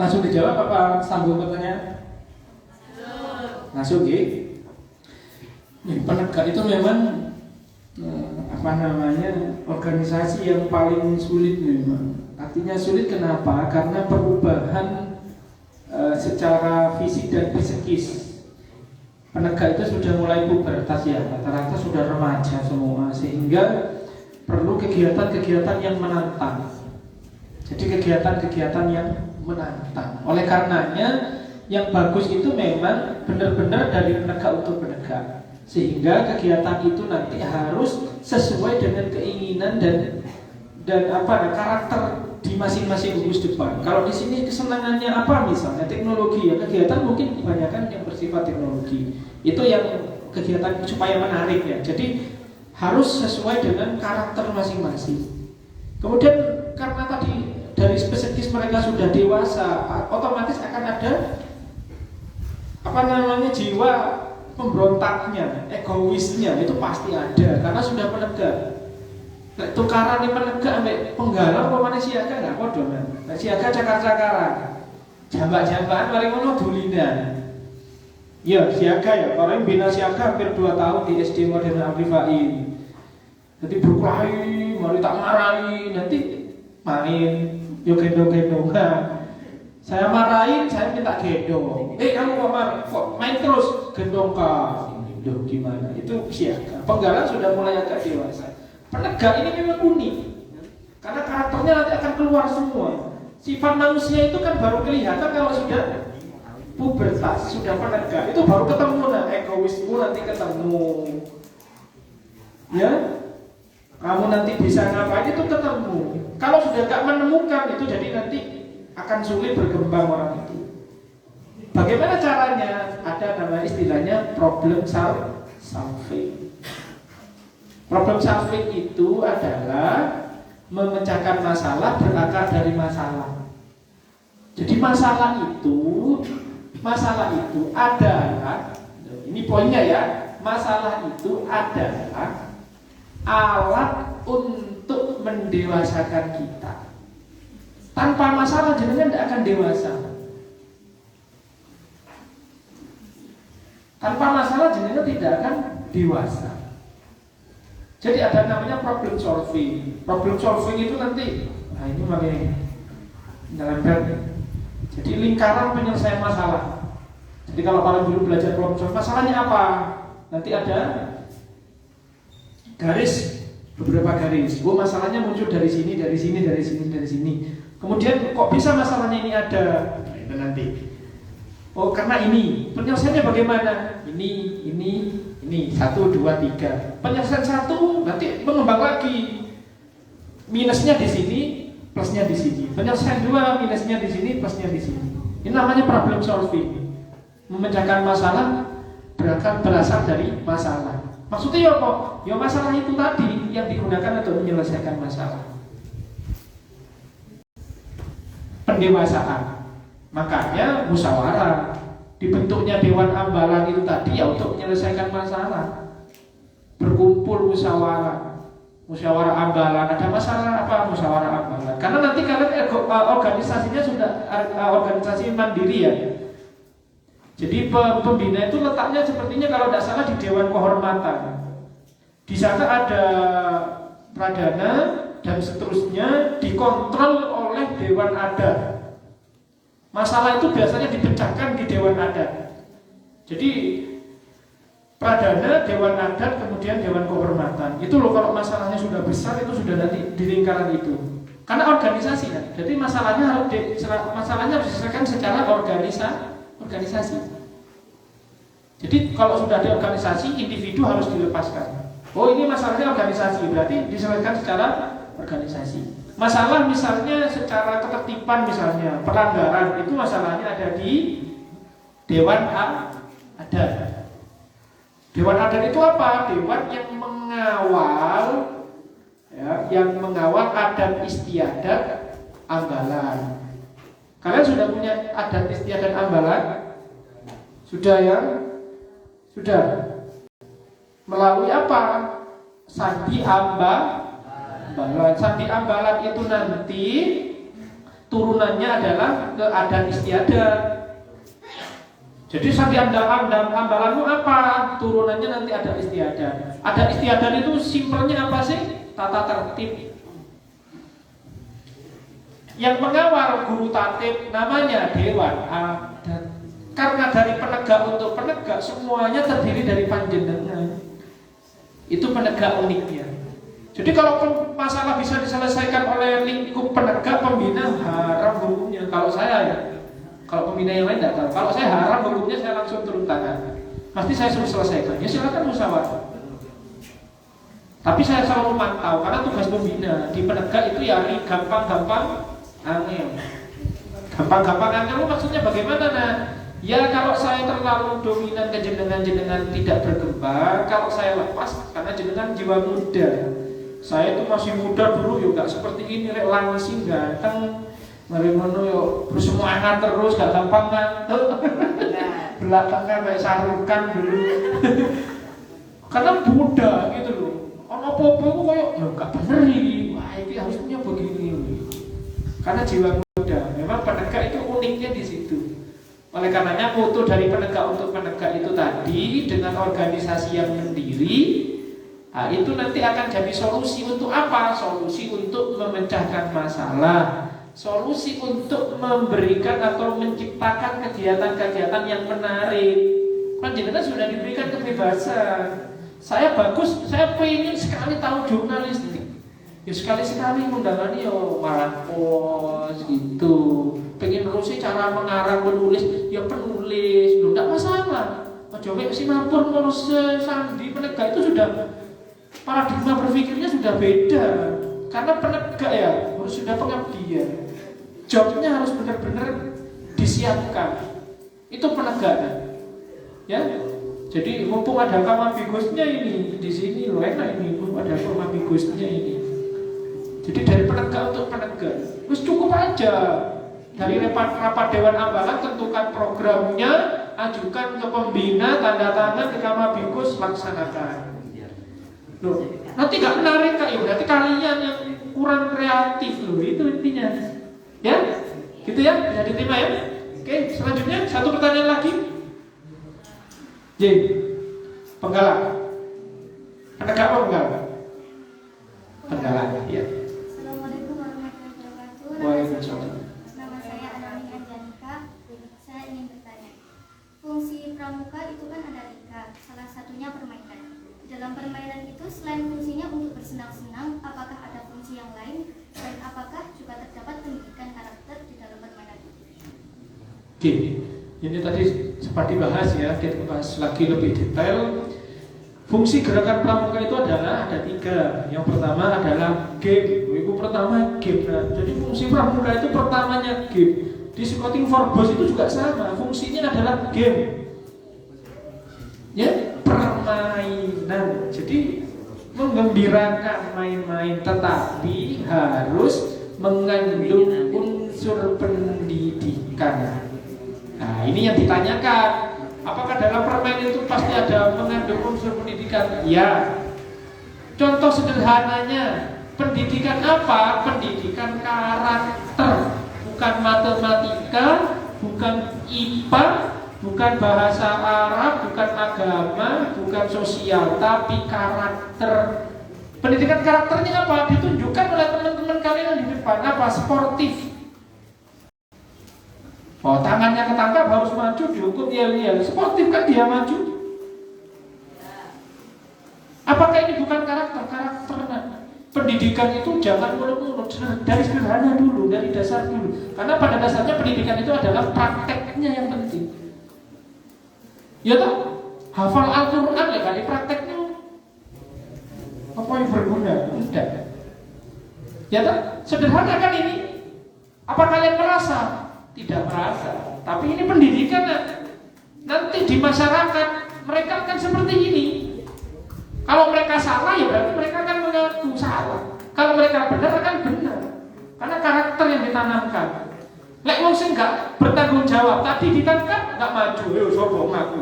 Langsung dijawab apa sambung pertanyaan? Langsung ya. Penegak itu memang organisasi yang paling sulit memang. Artinya sulit kenapa? Karena perubahan secara fisik dan psikis. Penegak itu sudah mulai pubertas ya, rata-rata sudah remaja semua, sehingga perlu kegiatan-kegiatan yang menantang. Jadi kegiatan-kegiatan yang menantang. Oleh karenanya yang bagus itu memang benar-benar dari penegak untuk penegak, sehingga kegiatan itu nanti harus sesuai dengan keinginan dan karakter di masing-masing gugus depan. Kalau di sini kesenangannya apa, misalnya teknologi ya, kegiatan mungkin kebanyakan yang bersifat teknologi. Itu yang kegiatan supaya menarik ya. Jadi harus sesuai dengan karakter masing-masing. Kemudian karena tadi dari psikis mereka sudah dewasa, otomatis akan ada jiwa pemberontaknya, egoisnya itu pasti ada karena sudah penegak. Tukaran ini penegak sampai penggalang apa siaga nggak podo kan? Siaga cakar-cakaran, jambak-jambakan mari ngono dulinan. Ya siaga ya, orang bina siaga hampir 2 tahun di SD Modern Amplifain. Jadi berkelahi, mari tak marahi, nanti main, yuk gendong-gendongan. Saya marahin, saya minta gendong. Kamu kok main terus gendong kah? Gendong gimana? Itu siaga. Penggalang sudah mulai agak dewasa. Penegak ini memang unik, karena karakternya nanti akan keluar semua. Sifat manusia itu kan baru kelihatan kalau sudah pubertas, sudah penegak. Itu baru ketemu, egoismu nanti ketemu. Ya, kamu nanti bisa ngapain itu ketemu. Kalau sudah gak menemukan itu, jadi nanti akan sulit berkembang orang itu. Bagaimana caranya? Ada nama istilahnya problem solving. Problem solving itu adalah memecahkan masalah berakar dari masalah. Jadi masalah itu adalah, ini poinnya ya, masalah itu adalah alat untuk mendewasakan kita. Tanpa masalah jenengan tidak akan dewasa. Tanpa masalah jenengan tidak akan dewasa. Jadi ada namanya problem solving. Problem solving itu nanti, ini malah nyelempet. Jadi lingkaran penyelesaian masalah. Jadi kalau para guru belajar problem solving, masalahnya apa? Nanti ada garis, beberapa garis. Masalahnya muncul dari sini, dari sini, dari sini, dari sini. Kemudian kok bisa masalahnya ini ada? Nah, itu nanti. Karena ini. Penyelesaiannya bagaimana? Ini. 1, 2, 3. Penyelesaian 1 nanti mengembang lagi. Minusnya di sini, plusnya di sini. Penyelesaian 2, minusnya di sini, plusnya di sini. Ini namanya problem solving. Memecahkan masalah berasal dari masalah. Maksudnya ya kok? Ya masalah itu tadi yang digunakan untuk menyelesaikan masalah. Pendewasaan. Makanya musyawarah, dibentuknya Dewan Ambalan itu tadi ya untuk menyelesaikan masalah. Berkumpul musyawarah ambalan, ada masalah apa? Musyawarah ambalan. Karena nanti kalian organisasinya sudah organisasi mandiri ya. Jadi pembina itu letaknya sepertinya kalau tidak salah di Dewan Kehormatan. Di sana ada pradana dan seterusnya, dikontrol oleh Dewan Adat. Masalah itu biasanya dipecahkan di Dewan Adat. Jadi pradana, Dewan Adat, kemudian Dewan Kehormatan. Itu loh kalau masalahnya sudah besar itu sudah nanti di lingkaran itu. Karena organisasi kan. Jadi masalahnya harus diselesaikan secara organisasi. Jadi kalau sudah ada organisasi, individu harus dilepaskan. Ini masalahnya organisasi, berarti diselesaikan secara organisasi. Masalah misalnya secara ketertiban, misalnya pelanggaran, itu masalahnya ada di Dewan Adat. Dewan Adat itu apa? Dewan yang mengawal adat istiadat ambalan. Kalian sudah punya adat istiadat ambalan? Sudah ya? Sudah. Melalui apa? Sandi ambalan. Sandi ambalan itu nanti turunannya adalah ke adat istiadat. Jadi sandi ambalanmu apa? Turunannya nanti adat istiadat. Adat istiadat itu simpelnya apa sih? Tata tertib. Yang mengawal guru tatib namanya dewan adat. Karena dari penegak untuk penegak semuanya terdiri dari panjenengan. Itu penegak uniknya. Jadi kalau masalah bisa diselesaikan oleh lingkup penegak pembina, haram hukumnya. Kalau saya ya, kalau pembina yang lain tidak tahu. Kalau saya haram hukumnya, saya langsung turun tangan. Pasti saya suruh selesaikan. Ya silakan musyawarah. Tapi saya selalu mantau karena tugas pembina di penegak itu ya gampang-gampang angel. Gampang-gampang angel maksudnya bagaimana? Nah, ya kalau saya terlalu dominan ke jenengan tidak berkembang, kalau saya lepas karena jenengan jiwa muda. Saya itu masih muda dulu yuk, gak seperti ini rek langsing ganteng. Mari ngono yo bersemangat terus, gak gampang ngantuk. Belakangnya kayak sarukan dulu. Karena muda gitu loh. Ono apa-apa itu kayak ya gak bener ini. Wah, ini harusnya begini. Karena jiwa muda. Memang penegak itu uniknya di situ. Oleh karenanya foto dari penegak untuk penegak itu tadi dengan organisasi yang mandiri. Nah, itu nanti akan jadi solusi untuk apa? Solusi untuk memecahkan masalah, solusi untuk memberikan atau menciptakan kegiatan-kegiatan yang menarik. Panjenengan sudah diberikan kebebasan. Saya bagus, saya pengen sekali tahu jurnalistik. Ya sekali-sekali undangannya yo malah pos gitu. Pengen terus cara mengarang menulis, ya penulis, lo tidak masalah. Coba si mampur ngurus sandi penegak itu sudah paradigma berpikirnya sudah beda. Karena penegak ya harus sudah pengabdian. Jobnya harus benar-benar disiapkan. Itu penegakan. Ya. Jadi mumpung ada kamabigusnya ini di sini loh enak ini, mumpung ada kamabigusnya ini. Jadi dari penegak untuk penegak, terus cukup aja. Dari rapat Dewan Ambalan tentukan programnya, ajukan ke pembina, tanda tangan ke kamabigus, laksanakan. Loh, nanti gak menarik kak, ya berarti kalian yang kurang kreatif loh, itu intinya. Ya, gitu ya, bisa diterima ya. Oke, selanjutnya satu pertanyaan lagi. J, penggalan. Penegak apa penggalan? Penggalan, ya. Assalamualaikum warahmatullahi wabarakatuh. Waalaikumsalam. Nama saya Anani Anjanika. Saya ingin bertanya, fungsi pramuka itu kan ada 3, salah satunya permainan. Dalam permainan itu selain fungsinya untuk bersenang-senang, apakah ada fungsi yang lain dan apakah juga terdapat pendidikan karakter di dalam permainan itu? Oke, ini tadi sempat dibahas ya, kita bahas lagi lebih detail. Fungsi gerakan pramuka itu adalah ada 3. Yang pertama adalah game. Itu pertama game. Nah, jadi fungsi pramuka itu pertamanya game. Di Scouting for Boys itu juga sama. Fungsinya adalah game. Ya, permainan. Jadi menggembirakan main-main, tetapi harus mengandung unsur pendidikan. Nah, ini yang ditanyakan. Apakah dalam permainan itu pasti ada mengandung unsur pendidikan? Ya. Contoh sederhananya, pendidikan apa? Pendidikan karakter. Bukan matematika, bukan IPA, bukan bahasa Arab, bukan agama, bukan sosial, tapi karakter. Pendidikan karakternya apa? Ditunjukkan oleh teman-teman kalian di depan. Apa? Sportif. Oh, tangannya ketangkap harus maju, dihukum yel-yel. Sportif kan dia maju. Apakah ini bukan karakter? Karakter. Pendidikan itu jangan muluk-muluk, dari sederhana dulu, dari dasar dulu. Karena pada dasarnya pendidikan itu adalah prakteknya yang penting. Ya toh? Hafal Al-Quran ya kali prakteknya. Apa yang berguna? Tidak. Ya toh? Sederhana kan ini? Apa kalian merasa? Tidak merasa, tapi ini pendidikan. Nanti di masyarakat mereka akan seperti ini. Kalau mereka salah ya berarti mereka akan mengaku salah. Kalau mereka benar akan benar. Karena karakter yang ditanamkan. Lek wong sing gak bertanggung jawab, tadi ditangkap gak maju, yo sopo ngaku.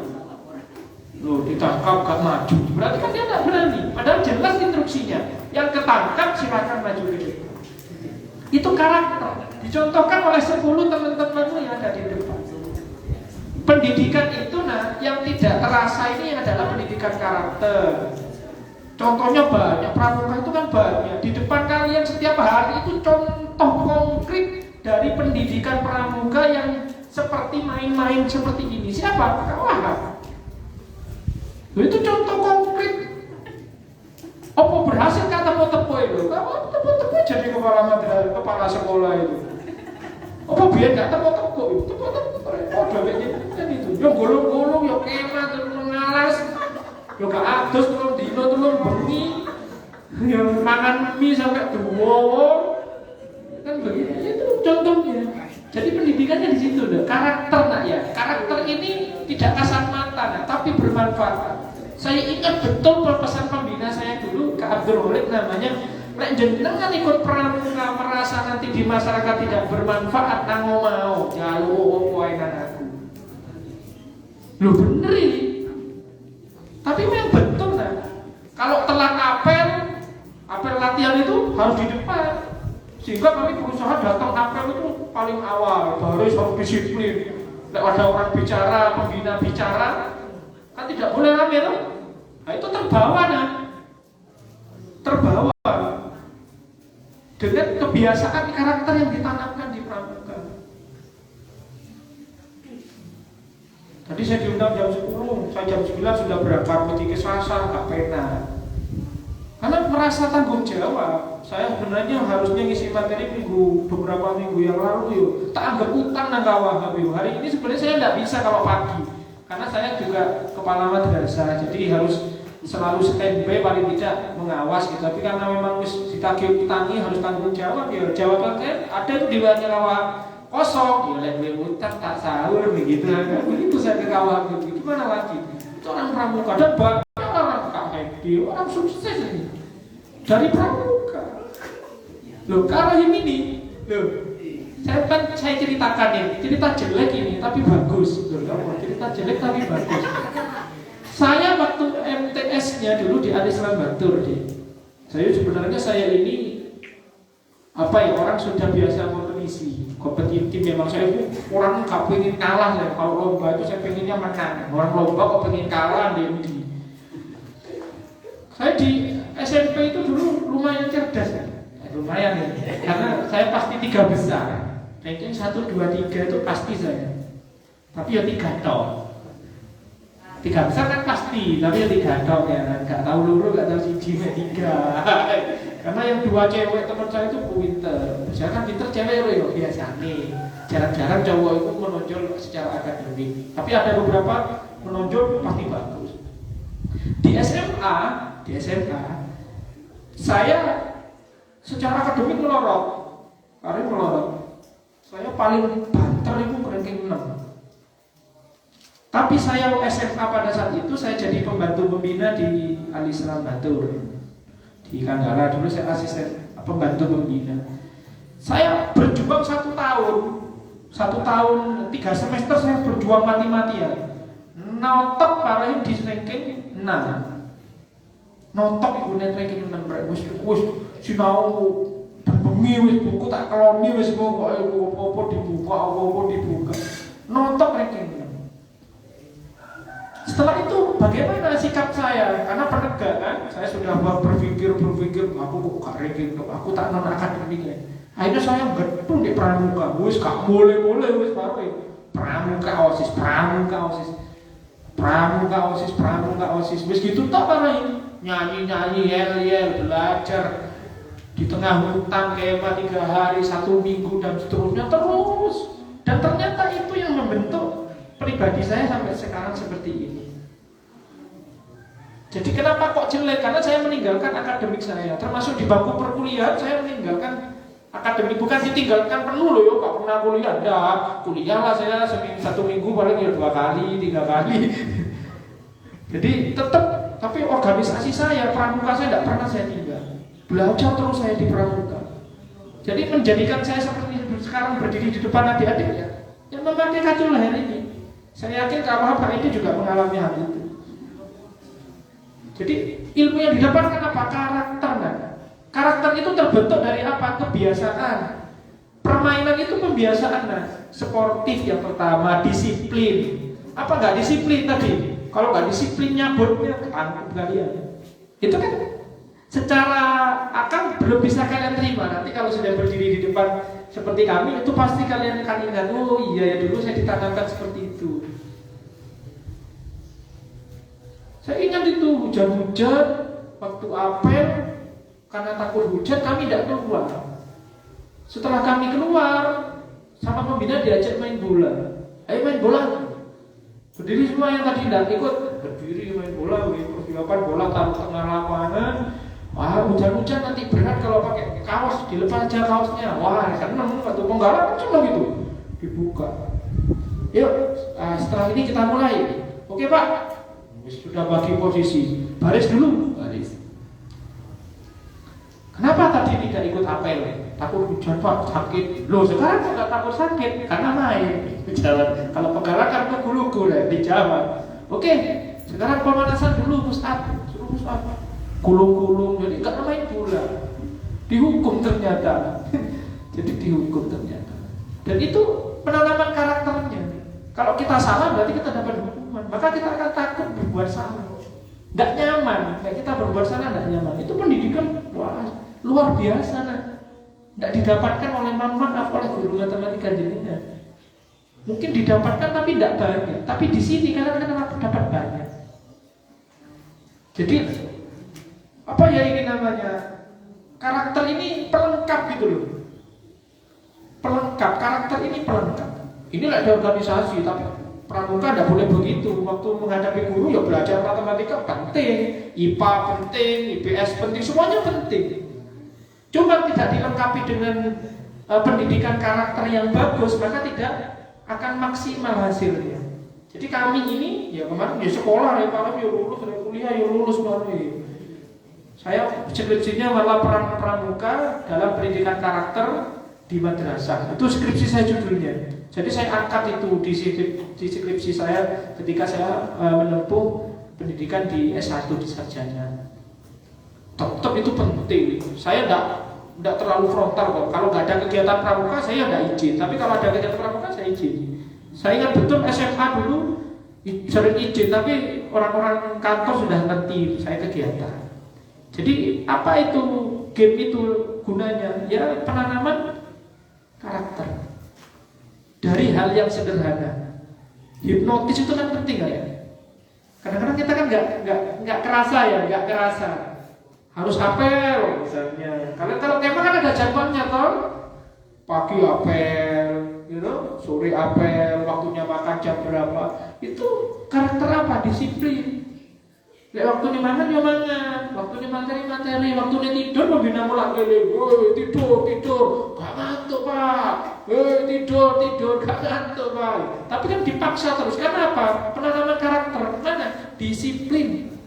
Loh, ditangkap gak maju, berarti kan dia gak berani. Padahal jelas instruksinya. Yang ketangkap silakan maju dulu. Itu karakter. Dicontohkan oleh 10 teman-temanmu yang ada di depan. Pendidikan itu yang tidak terasa ini adalah pendidikan karakter. Contohnya banyak, pramuka itu kan banyak. Di depan kalian setiap hari itu contoh konkret dari pendidikan pramuka yang seperti main-main seperti ini. Siapa? Kak Wahab. Itu contoh konkret. Apa berhasil kata tepuk itu? Kamu tepuk jadi kepala sekolah itu. Apa biar nggak tepuk itu? Tepuk oh kayak kan itu. Yang golong-golong, yang kema terus mengalas, yang gak adus terus dino terus bengi, yang makan mie sampai duwowo, kan begitu. Itu contohnya. Jadi pendidikannya di situ deh. Karakter ya. Karakter ini tidak kasat mata tapi bermanfaat. Saya ingat betul pesan pembina saya dulu, Kak Abdul Khalid namanya, lek jenengan ikut pramuka merasa nanti di masyarakat tidak bermanfaat, nang mau jaluk wae aku. Loh bener ini. Tapi memang betul kalau telat apel latihan itu harus di depan. Sehingga kami berusaha datang apel itu paling awal, baru harus disiplin. Lek ada orang bicara, pembina bicara, kan tidak boleh rame loh. Nah itu terbawa dengan kebiasaan karakter yang ditanamkan di pramuka. Tadi saya diundang jam 10, saya jam 9 sudah berangkat ke Sasa, gak pernah. Karena merasa tanggung jawab. Saya sebenarnya harusnya ngisi materi beberapa minggu yang lalu yuk. Tak anggap utang nang Wahab yuk. Hari ini sebenarnya saya tidak bisa kalau pagi. Karena saya juga kepala madrasah, jadi harus selalu standby paling tidak mengawas gitu. Tapi karena memang ditagih utangi harus tanggung jawab ya. Jawabannya ada itu di bawah kosong. Ya lek utang tak sahur begitu. Begitu saya ke Wahab gitu. Gimana lagi? Itu orang pramuka dan banyak orang Kak Happy, orang sukses ini dari pramuka. Loh, kalau ini loh, saya ceritakan ini, cerita jelek ini tapi bagus. Loh, cerita jelek tapi bagus. Saya waktu MTS-nya dulu di Al-Islam Batur saya ini orang sudah biasa kompetitif memang. Saya orang nggak pengen kalah ya. Kalau lomba itu saya pengennya menang. Orang lomba kok pengen kalah di. Saya di SMP itu dulu lumayan cerdas ya. Lumayan ya. Karena saya pasti 3 besar. Ranking 1, 2, 3 itu pasti saya. Tapi ya 3 tok. 3 besar kan pasti, tapi ya 3 tok ya. Gak tahu luru, gak tahu siji, 3. Karena yang 2 cewek teman saya itu pinter. Saya kan pinter cewek ya biasa nih. Jarang-jarang cowok itu menonjol secara akademik. Tapi ada beberapa menonjol pasti bagus. Di SMA saya secara akademik melorot. Saya paling banter itu ranking 6. Tapi saya SMA pada saat itu saya jadi pembantu pembina di Al-Islam Batur. Di Kanggara dulu saya asisten pembantu pembina. Saya berjuang 1 tahun. 1 tahun 3 semester saya berjuang mati-matian. Notok parahin di ranking 6. Notok iku nek ranking 6 wis sinau bengi wis buku tak keloni wis pokoke apa dibuka. Notok ranking 6. Setelah itu bagaimana sikap saya? Karena penegak kan, saya sudah berpikir aku kok gak ranking, aku tak non akademik ya. Akhirnya saya gedung di pramuka, wis gak boleh wis baru pramuka osis, wis gitu tak parahin nyanyi yel belajar di tengah hutan kema 3 hari 1 minggu dan seterusnya terus. Dan ternyata itu yang membentuk pribadi saya sampai sekarang seperti ini. Jadi kenapa kok jelek? Karena saya meninggalkan akademik saya. Termasuk di bangku perkuliahan saya meninggalkan akademik. Bukan ditinggalkan penuh loh, gak pernah kuliah. Kuliah lah saya 1 minggu paling ya 2 kali, 3 kali. Jadi tetap, tapi organisasi saya, pramuka saya tidak pernah saya tinggal. Belajar terus saya di pramuka. Jadi menjadikan saya seperti sekarang berdiri di depan adik-adik yang memakai kacul leher ini. Saya yakin kalau Pak Edi juga mengalami hal itu. Jadi ilmu yang didapatkan apa? Karakter. Karakter itu terbentuk dari apa? Kebiasaan. Permainan itu pembiasaan, nah. Sportif yang pertama, disiplin. Apa nggak disiplin tadi? Kalau nggak disiplin nyabutnya ketangkep kalian. Itu kan secara akal belum bisa kalian terima. Nanti kalau sudah berdiri di depan seperti kami, itu pasti kalian akan ingat, oh iya ya dulu saya ditanamkan seperti itu. Saya ingat itu hujan-hujan, waktu apel, karena takut hujan kami tidak keluar. Setelah kami keluar, sama pembina diajak main bola. Ayo main bola. Berdiri semua yang tadi tidak ikut, berdiri main bola, persiapan bola taruh tengah lapangan. Wah, hujan-hujan nanti berat kalau pakai kaos, dilepas aja kaosnya. Wah, seneng atau penggarap seneng gitu. Dibuka. Yuk, setelah ini kita mulai. Oke, Pak. Sudah bagi posisi. Baris dulu, baris. Kenapa tadi tidak ikut apel? Takut hujan, Pak, sakit. Loh, sekarang kok nggak takut sakit? Karena main di jalan. Kalau penggarakan kan lugu di Jawa. Oke, sekarang pemanasan dulu, push up. Suruh push up. Kulung-kulung, jadi nggak main bola. Dihukum ternyata. Jadi dihukum ternyata. Dan itu penanaman karakternya. Kalau kita salah berarti kita dapat hukuman. Maka kita akan takut berbuat salah. Nggak nyaman. Kayak kita berbuat salah nggak nyaman. Itu pendidikan wah luar biasa. Nah. Nggak didapatkan oleh mama atau oleh guru matematika jenengan. Mungkin didapatkan tapi tidak banyak. Tapi di sini kadang-kadang dapat banyak. Jadi apa ya ini namanya? Karakter ini pelengkap gitu loh. Pelengkap, karakter ini pelengkap. Ini ada organisasi, tapi pramuka tidak boleh begitu. Waktu menghadapi guru ya belajar matematika penting, IPA penting, IPS penting, semuanya penting. Cuma tidak dilengkapi dengan pendidikan karakter yang bagus, maka tidak akan maksimal hasilnya. Jadi kami ini ya kemarin ya sekolah ya kalau ya lulus, kuliah ya lulus baru. Saya skripsinya malah peran pramuka dalam pendidikan karakter di madrasah. Itu skripsi saya judulnya. Jadi saya angkat itu di skripsi saya ketika saya menempuh pendidikan di S1 di sarjana. Tetap itu penting. Saya tidak terlalu frontal kok. Kalau nggak ada kegiatan pramuka saya nggak izin. Tapi kalau ada kegiatan pramuka saya izin. Saya ingat betul SMA dulu sering izin, tapi orang-orang kantor sudah ngerti saya kegiatan. Jadi apa itu game itu gunanya? Ya penanaman karakter dari hal yang sederhana. Hipnotis itu kan penting kan ya. Kadang-kadang kita kan nggak kerasa ya, nggak kerasa. Harus apel misalnya. Kalau tema kan ada jadwalnya toh. Pagi apel, gitu, sore apel, waktunya makan jam berapa. Itu karakter apa? Disiplin. Waktu ini makan ya mangan, waktu ini materi, waktu ini tidur membina mulak lele, tidur, gak ngantuk Pak, tidur, gak ngantuk Pak. Tapi kan dipaksa terus, kenapa? Penanaman karakter, mana? Disiplin.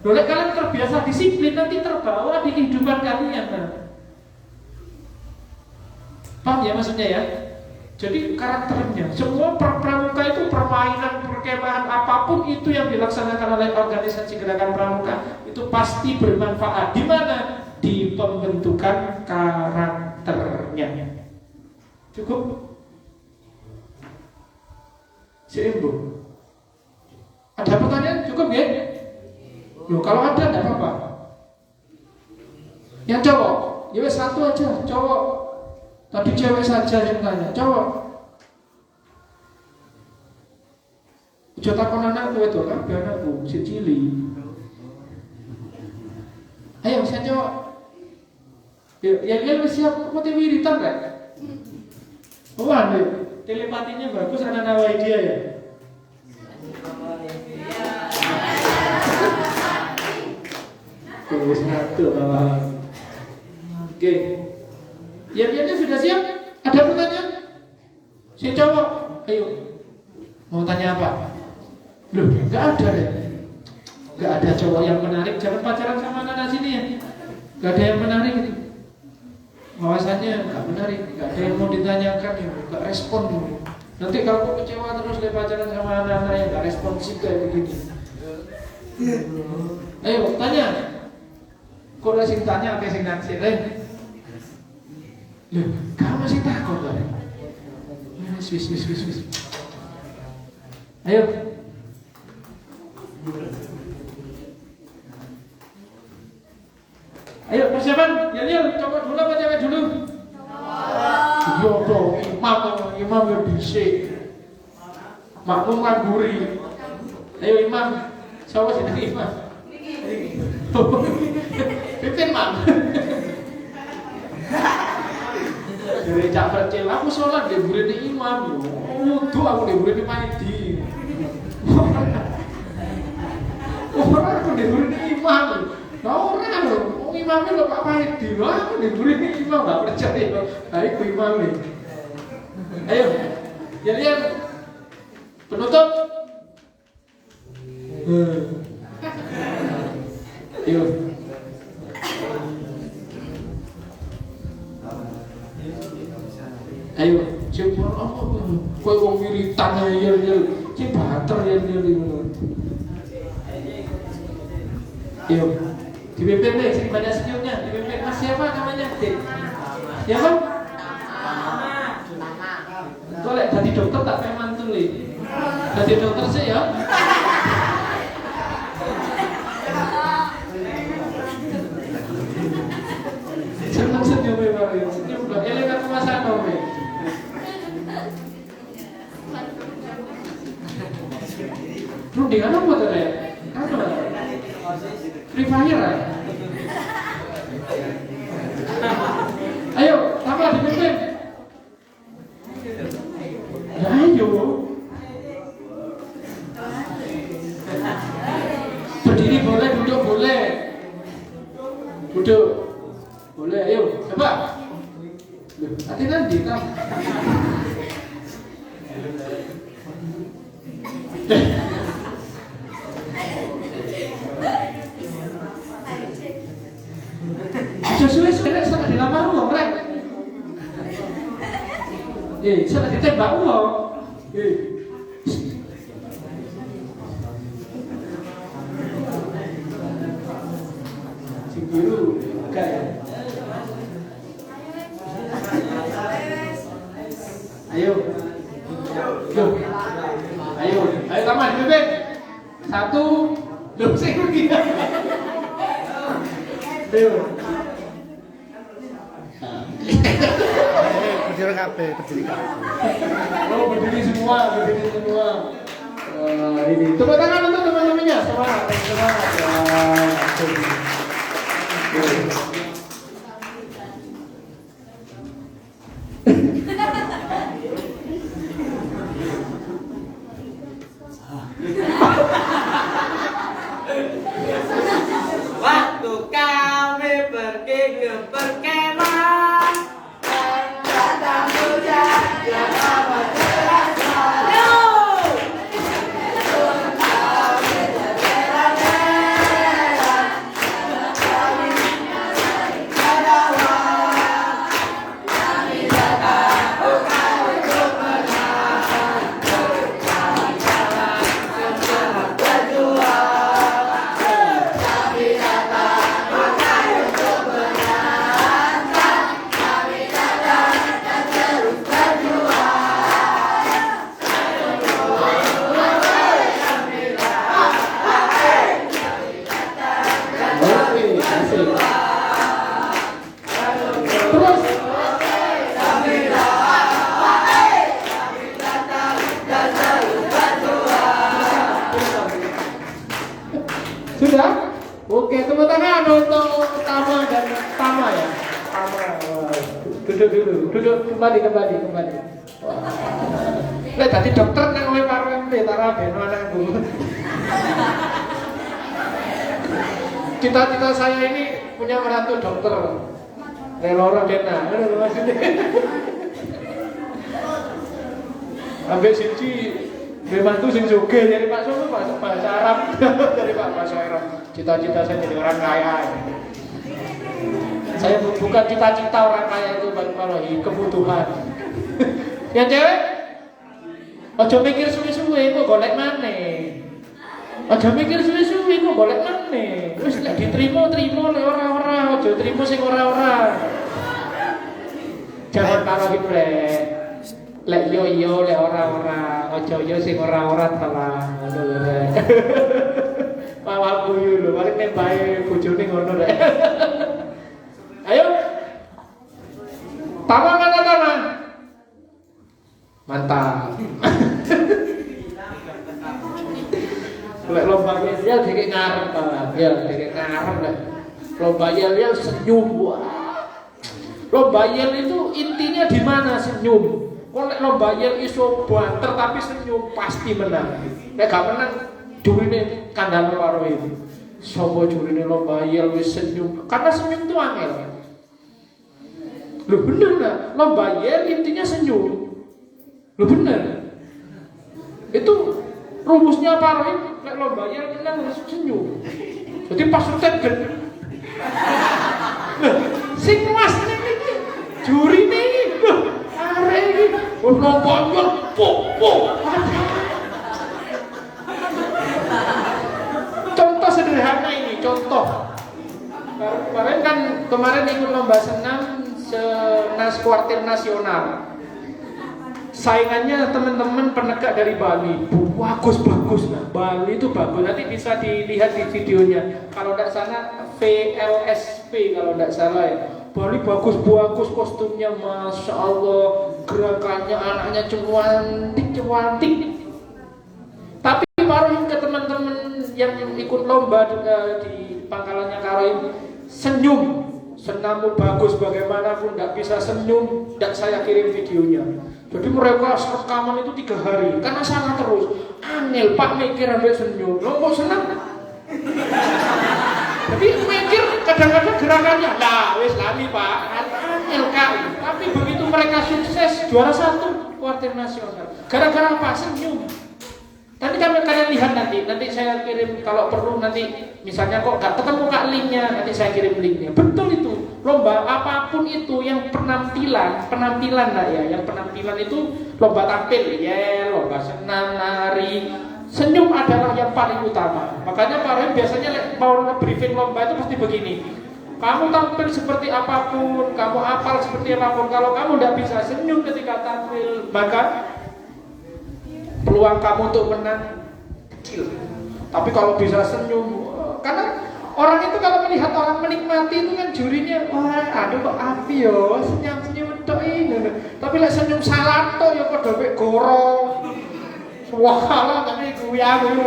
Boleh kalian terbiasa disiplin, nanti terbawa di kehidupan kalian. Nah. Paham ya maksudnya ya? Jadi karakternya, semua pramuka itu permainan, perkemahan apapun itu yang dilaksanakan oleh organisasi gerakan pramuka itu pasti bermanfaat. Di mana? Di pembentukan karakternya. Cukup? Seimbang. Ada pertanyaan? Cukup ya? Loh, kalau ada tidak apa-apa. Yang cowok, ya satu aja, cowok. Tadi cewek saja yang tanya, cowok. Ujo takon anak kowe to kan anakku, si cili. Ayo saya cowok. Ya wis siap mau wiritan enggak? Oh, telepatinya bagus anak nawai dia ya. Terus satu Oke. Ya sudah siap? Ada pertanyaan? Si cowok, ayo. Mau tanya apa? Loh, enggak ada deh. Enggak ada cowok yang menarik. Jangan pacaran sama anak sini ya. Enggak ada yang menarik itu. Wawasannya enggak menarik. Enggak ada yang mau ditanyakan ya. Enggak respon dulu. Nanti kalau kecewa terus dia pacaran sama anak-anak yang enggak responsif kayak begini. Ayo, tanya. Kok sing tanya apa sing naksir? Loh, kamu masih takut kok? Wis. Ayo. Ayo persiapan, Yel, coba dulu apa cewek dulu? Iya dong, imam yang bisik. Makmum ngamburi. Ayo imam, siapa sih imam? Pimpin mam. Dari cak percil, aku sholat di buri imam. Wudu aku di buri maidi. Orang aku di buri imam. Orang imamnya lo Pak Maidi. Aku di buri imam nggak percaya. Ayo imam nih. Ayo, jadian penutup. Ayo. Ayo, coba apa? Kowe wong wiritan ya, cek banter ya ngono. Ayo, dipimpin deh, sing banyak senyumnya, dipimpin Mas siapa namanya? Siapa? Kok lek dadi dokter tak pengen mantul iki. Dadi dokter sih ya. Seneng senyum ya, senyum dong. Eling aku masa nome. Rudy kan apa tuh ya? Apa? Free Fire ya? Ayo, tambah dipimpin. Ya ayo. Berdiri boleh, duduk boleh. Duduk. Boleh, ayo, coba. Hati nanti kan. Sesuai sekarang sangat dilamar uang, rek. Sangat ditembak uang. Si biru, kayak. Ayo, taman, bebek. 1, 2, 3. Ayo. Berdiri kabeh. Oh, berdiri semua. Ini tepuk tangan untuk teman-temannya. Semangat. Waktu kami pergi ke perkemahan dan datang hujan yang amat deras. Sudah? Oke, tepuk tangan untuk Tama dan Tama ya. Duduk kembali. Wah. Tadi dokter nang kowe karo tara beno anakku. Cita-cita saya ini punya meratu dokter. Leloro kena. Ambek siji memang tuh sing sugih dari Pak Sono masuk bahasa Arab. Dari Pak bahasa Arab. Cita-cita saya jadi orang kaya. Saya bukan cita-cita orang kaya itu wallahi kebutuhan. Yang cewek aja mikir suwe-suwe kok golek maneh. Aja mikir suwe-suwe kok golek maneh. Wis lek diterima lek ora-ora, aja trimo sing ora-ora. Jangan taruhin lek yo lek ora ojo yo sing ora telah ngono lho rek. Mawal guyu lho, paling nembahe bojone ngono rek. Ayo. Tangan. Mantap. Lek lomba yel dikek ngarep ya, dikek ngarep lek. Lomba yel senyum. Wah. Lomba yel itu intinya di mana senyum. Kok lek lomba yel iso banter tapi senyum pasti menang. Lek gak menang jurine kandhane karo iki. Sopo jurine lomba yel wis senyum. Karena senyum itu angel. Loh bener lah, lomba yel intinya senyum. Loh bener. Itu rumusnya apa Roy? Lek lomba yel kita harus senyum. Jadi pas sutet kan. Sing was iki jurine iki. Arek iki lomba yel po. Contoh sederhana ini, contoh. Kemarin ikut lomba senam senas kuartir nasional. Saingannya teman-teman penegak dari Bali. Bagus nah. Bali itu bagus. Nanti bisa dilihat di videonya. Kalau tidak salah VLSP kalau tidak salah ya. Bali bagus kostumnya, masya Allah, gerakannya anaknya cuantik. Tapi baru ke teman-teman yang ikut lomba di pangkalannya Karoin senyum. Senammu bagus bagaimanapun tidak bisa senyum, dan saya kirim videonya. Jadi mereka rekaman itu 3 hari karena salah terus. Anil Pak mikir sampai senyum, lo mau senam? Jadi mikir kadang-kadang gerakannya, lah wis lali Pak, anil Kak. Tapi begitu mereka sukses juara 1 kuartir nasional, gara-gara apa? Senyum. Nanti kalian lihat nanti saya kirim kalau perlu nanti misalnya kok gak ketemu Kak linknya, nanti saya kirim linknya. Betul itu, lomba apapun itu yang penampilan lah ya, yang penampilan itu lomba tampil ya, lomba senam, nari, senyum adalah yang paling utama. Makanya Pak Roy biasanya mau briefing lomba itu pasti begini. Kamu tampil seperti apapun, kamu apal seperti apapun, kalau kamu tidak bisa senyum ketika tampil, maka peluang kamu untuk menang kecil. Tapi kalau bisa senyum, karena orang itu kalau melihat orang menikmati itu kan jurinya, wah aduh kok api yo, senyum tok ini. Tapi lek senyum salah tok yo padha mek goro. Wah, tapi kuwi aku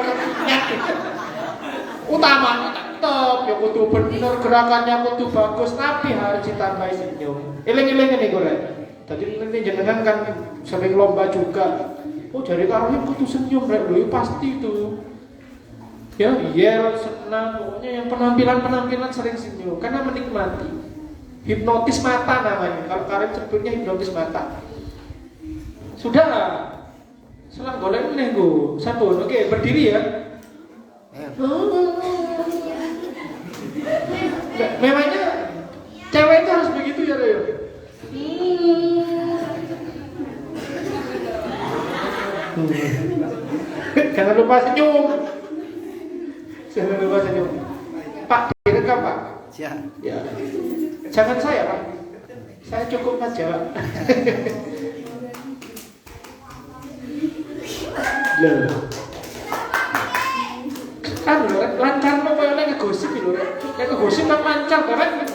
utamanya tetep ya kudu bener, gerakannya kudu bagus, tapi harus ditambahi senyum. Eling-eling ini golek. Tadi nanti jenengan kan sering lomba juga. Oh jadi Karoin kudu senyum rek lho, pasti itu. Ya, yel, senam, pokoknya yang penampilan sering senyum karena menikmati. Hipnotis mata namanya. Kalau Karoin sebutnya hipnotis mata. Sudah. Selang golek meneh nggo. Sampun, oke, berdiri ya. Memangnya cewek itu harus begitu ya, Reo? Jangan lupa senyum. Pak, direkam Pak? Siap. Ya. Jangan saya Pak. Saya cukup aja. Loh. Kan lho, lancar lo koyo nek ngegosip lho, Rek. Nek ngegosip kan lancar banget.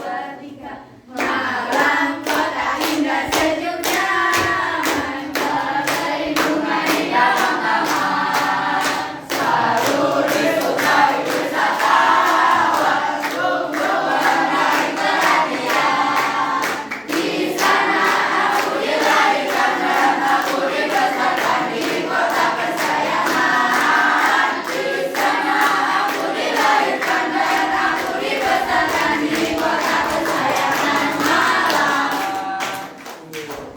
Malang kota indah sejuknya, mencolok bunga di dalam taman. Selalu disukai wisatawan, sungguh menarik perhatian. Di sana aku dilahirkan dan aku dibesarkan di kota kesayangan. Di sana aku dilahirkan dan aku dibesarkan di kota kesayangan Malang.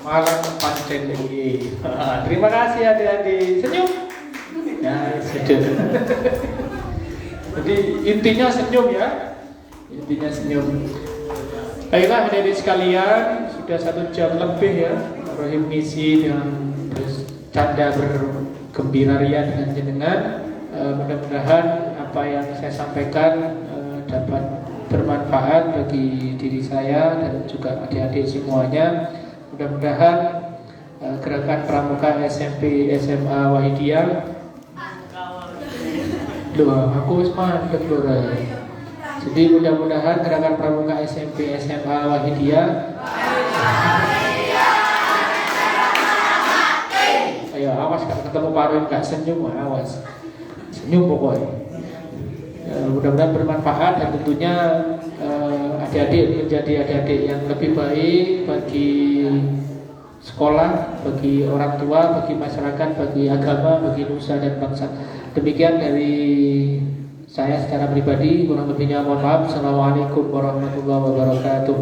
Malang pancen iki. Terima kasih adik-adik. Senyum. Ya, senyum. Jadi intinya senyum ya. Intinya senyum. Baiklah adik-adik sekalian, sudah 1 jam lebih ya. Rohim ngisi dengan bercanda bergembira ria dengan jenengan. Mudah-mudahan apa yang saya sampaikan dapat bermanfaat bagi diri saya dan juga adik-adik semuanya. Mudah-mudahan gerakan pramuka SMP SMA Wahidiyah. Loh, aku mandek lho. Jadi mudah-mudahan gerakan pramuka SMP SMA Wahidiyah. Ayo awas kalau ketemu Parwin gak senyum, awas. Senyum pokoknya. Mudah-mudahan bermanfaat dan tentunya adik-adik menjadi adik-adik yang lebih baik bagi sekolah, bagi orang tua, bagi masyarakat, bagi agama, bagi nusa dan bangsa. Demikian dari saya secara pribadi, kurang lebihnya mohon maaf. Assalamualaikum warahmatullahi wabarakatuh.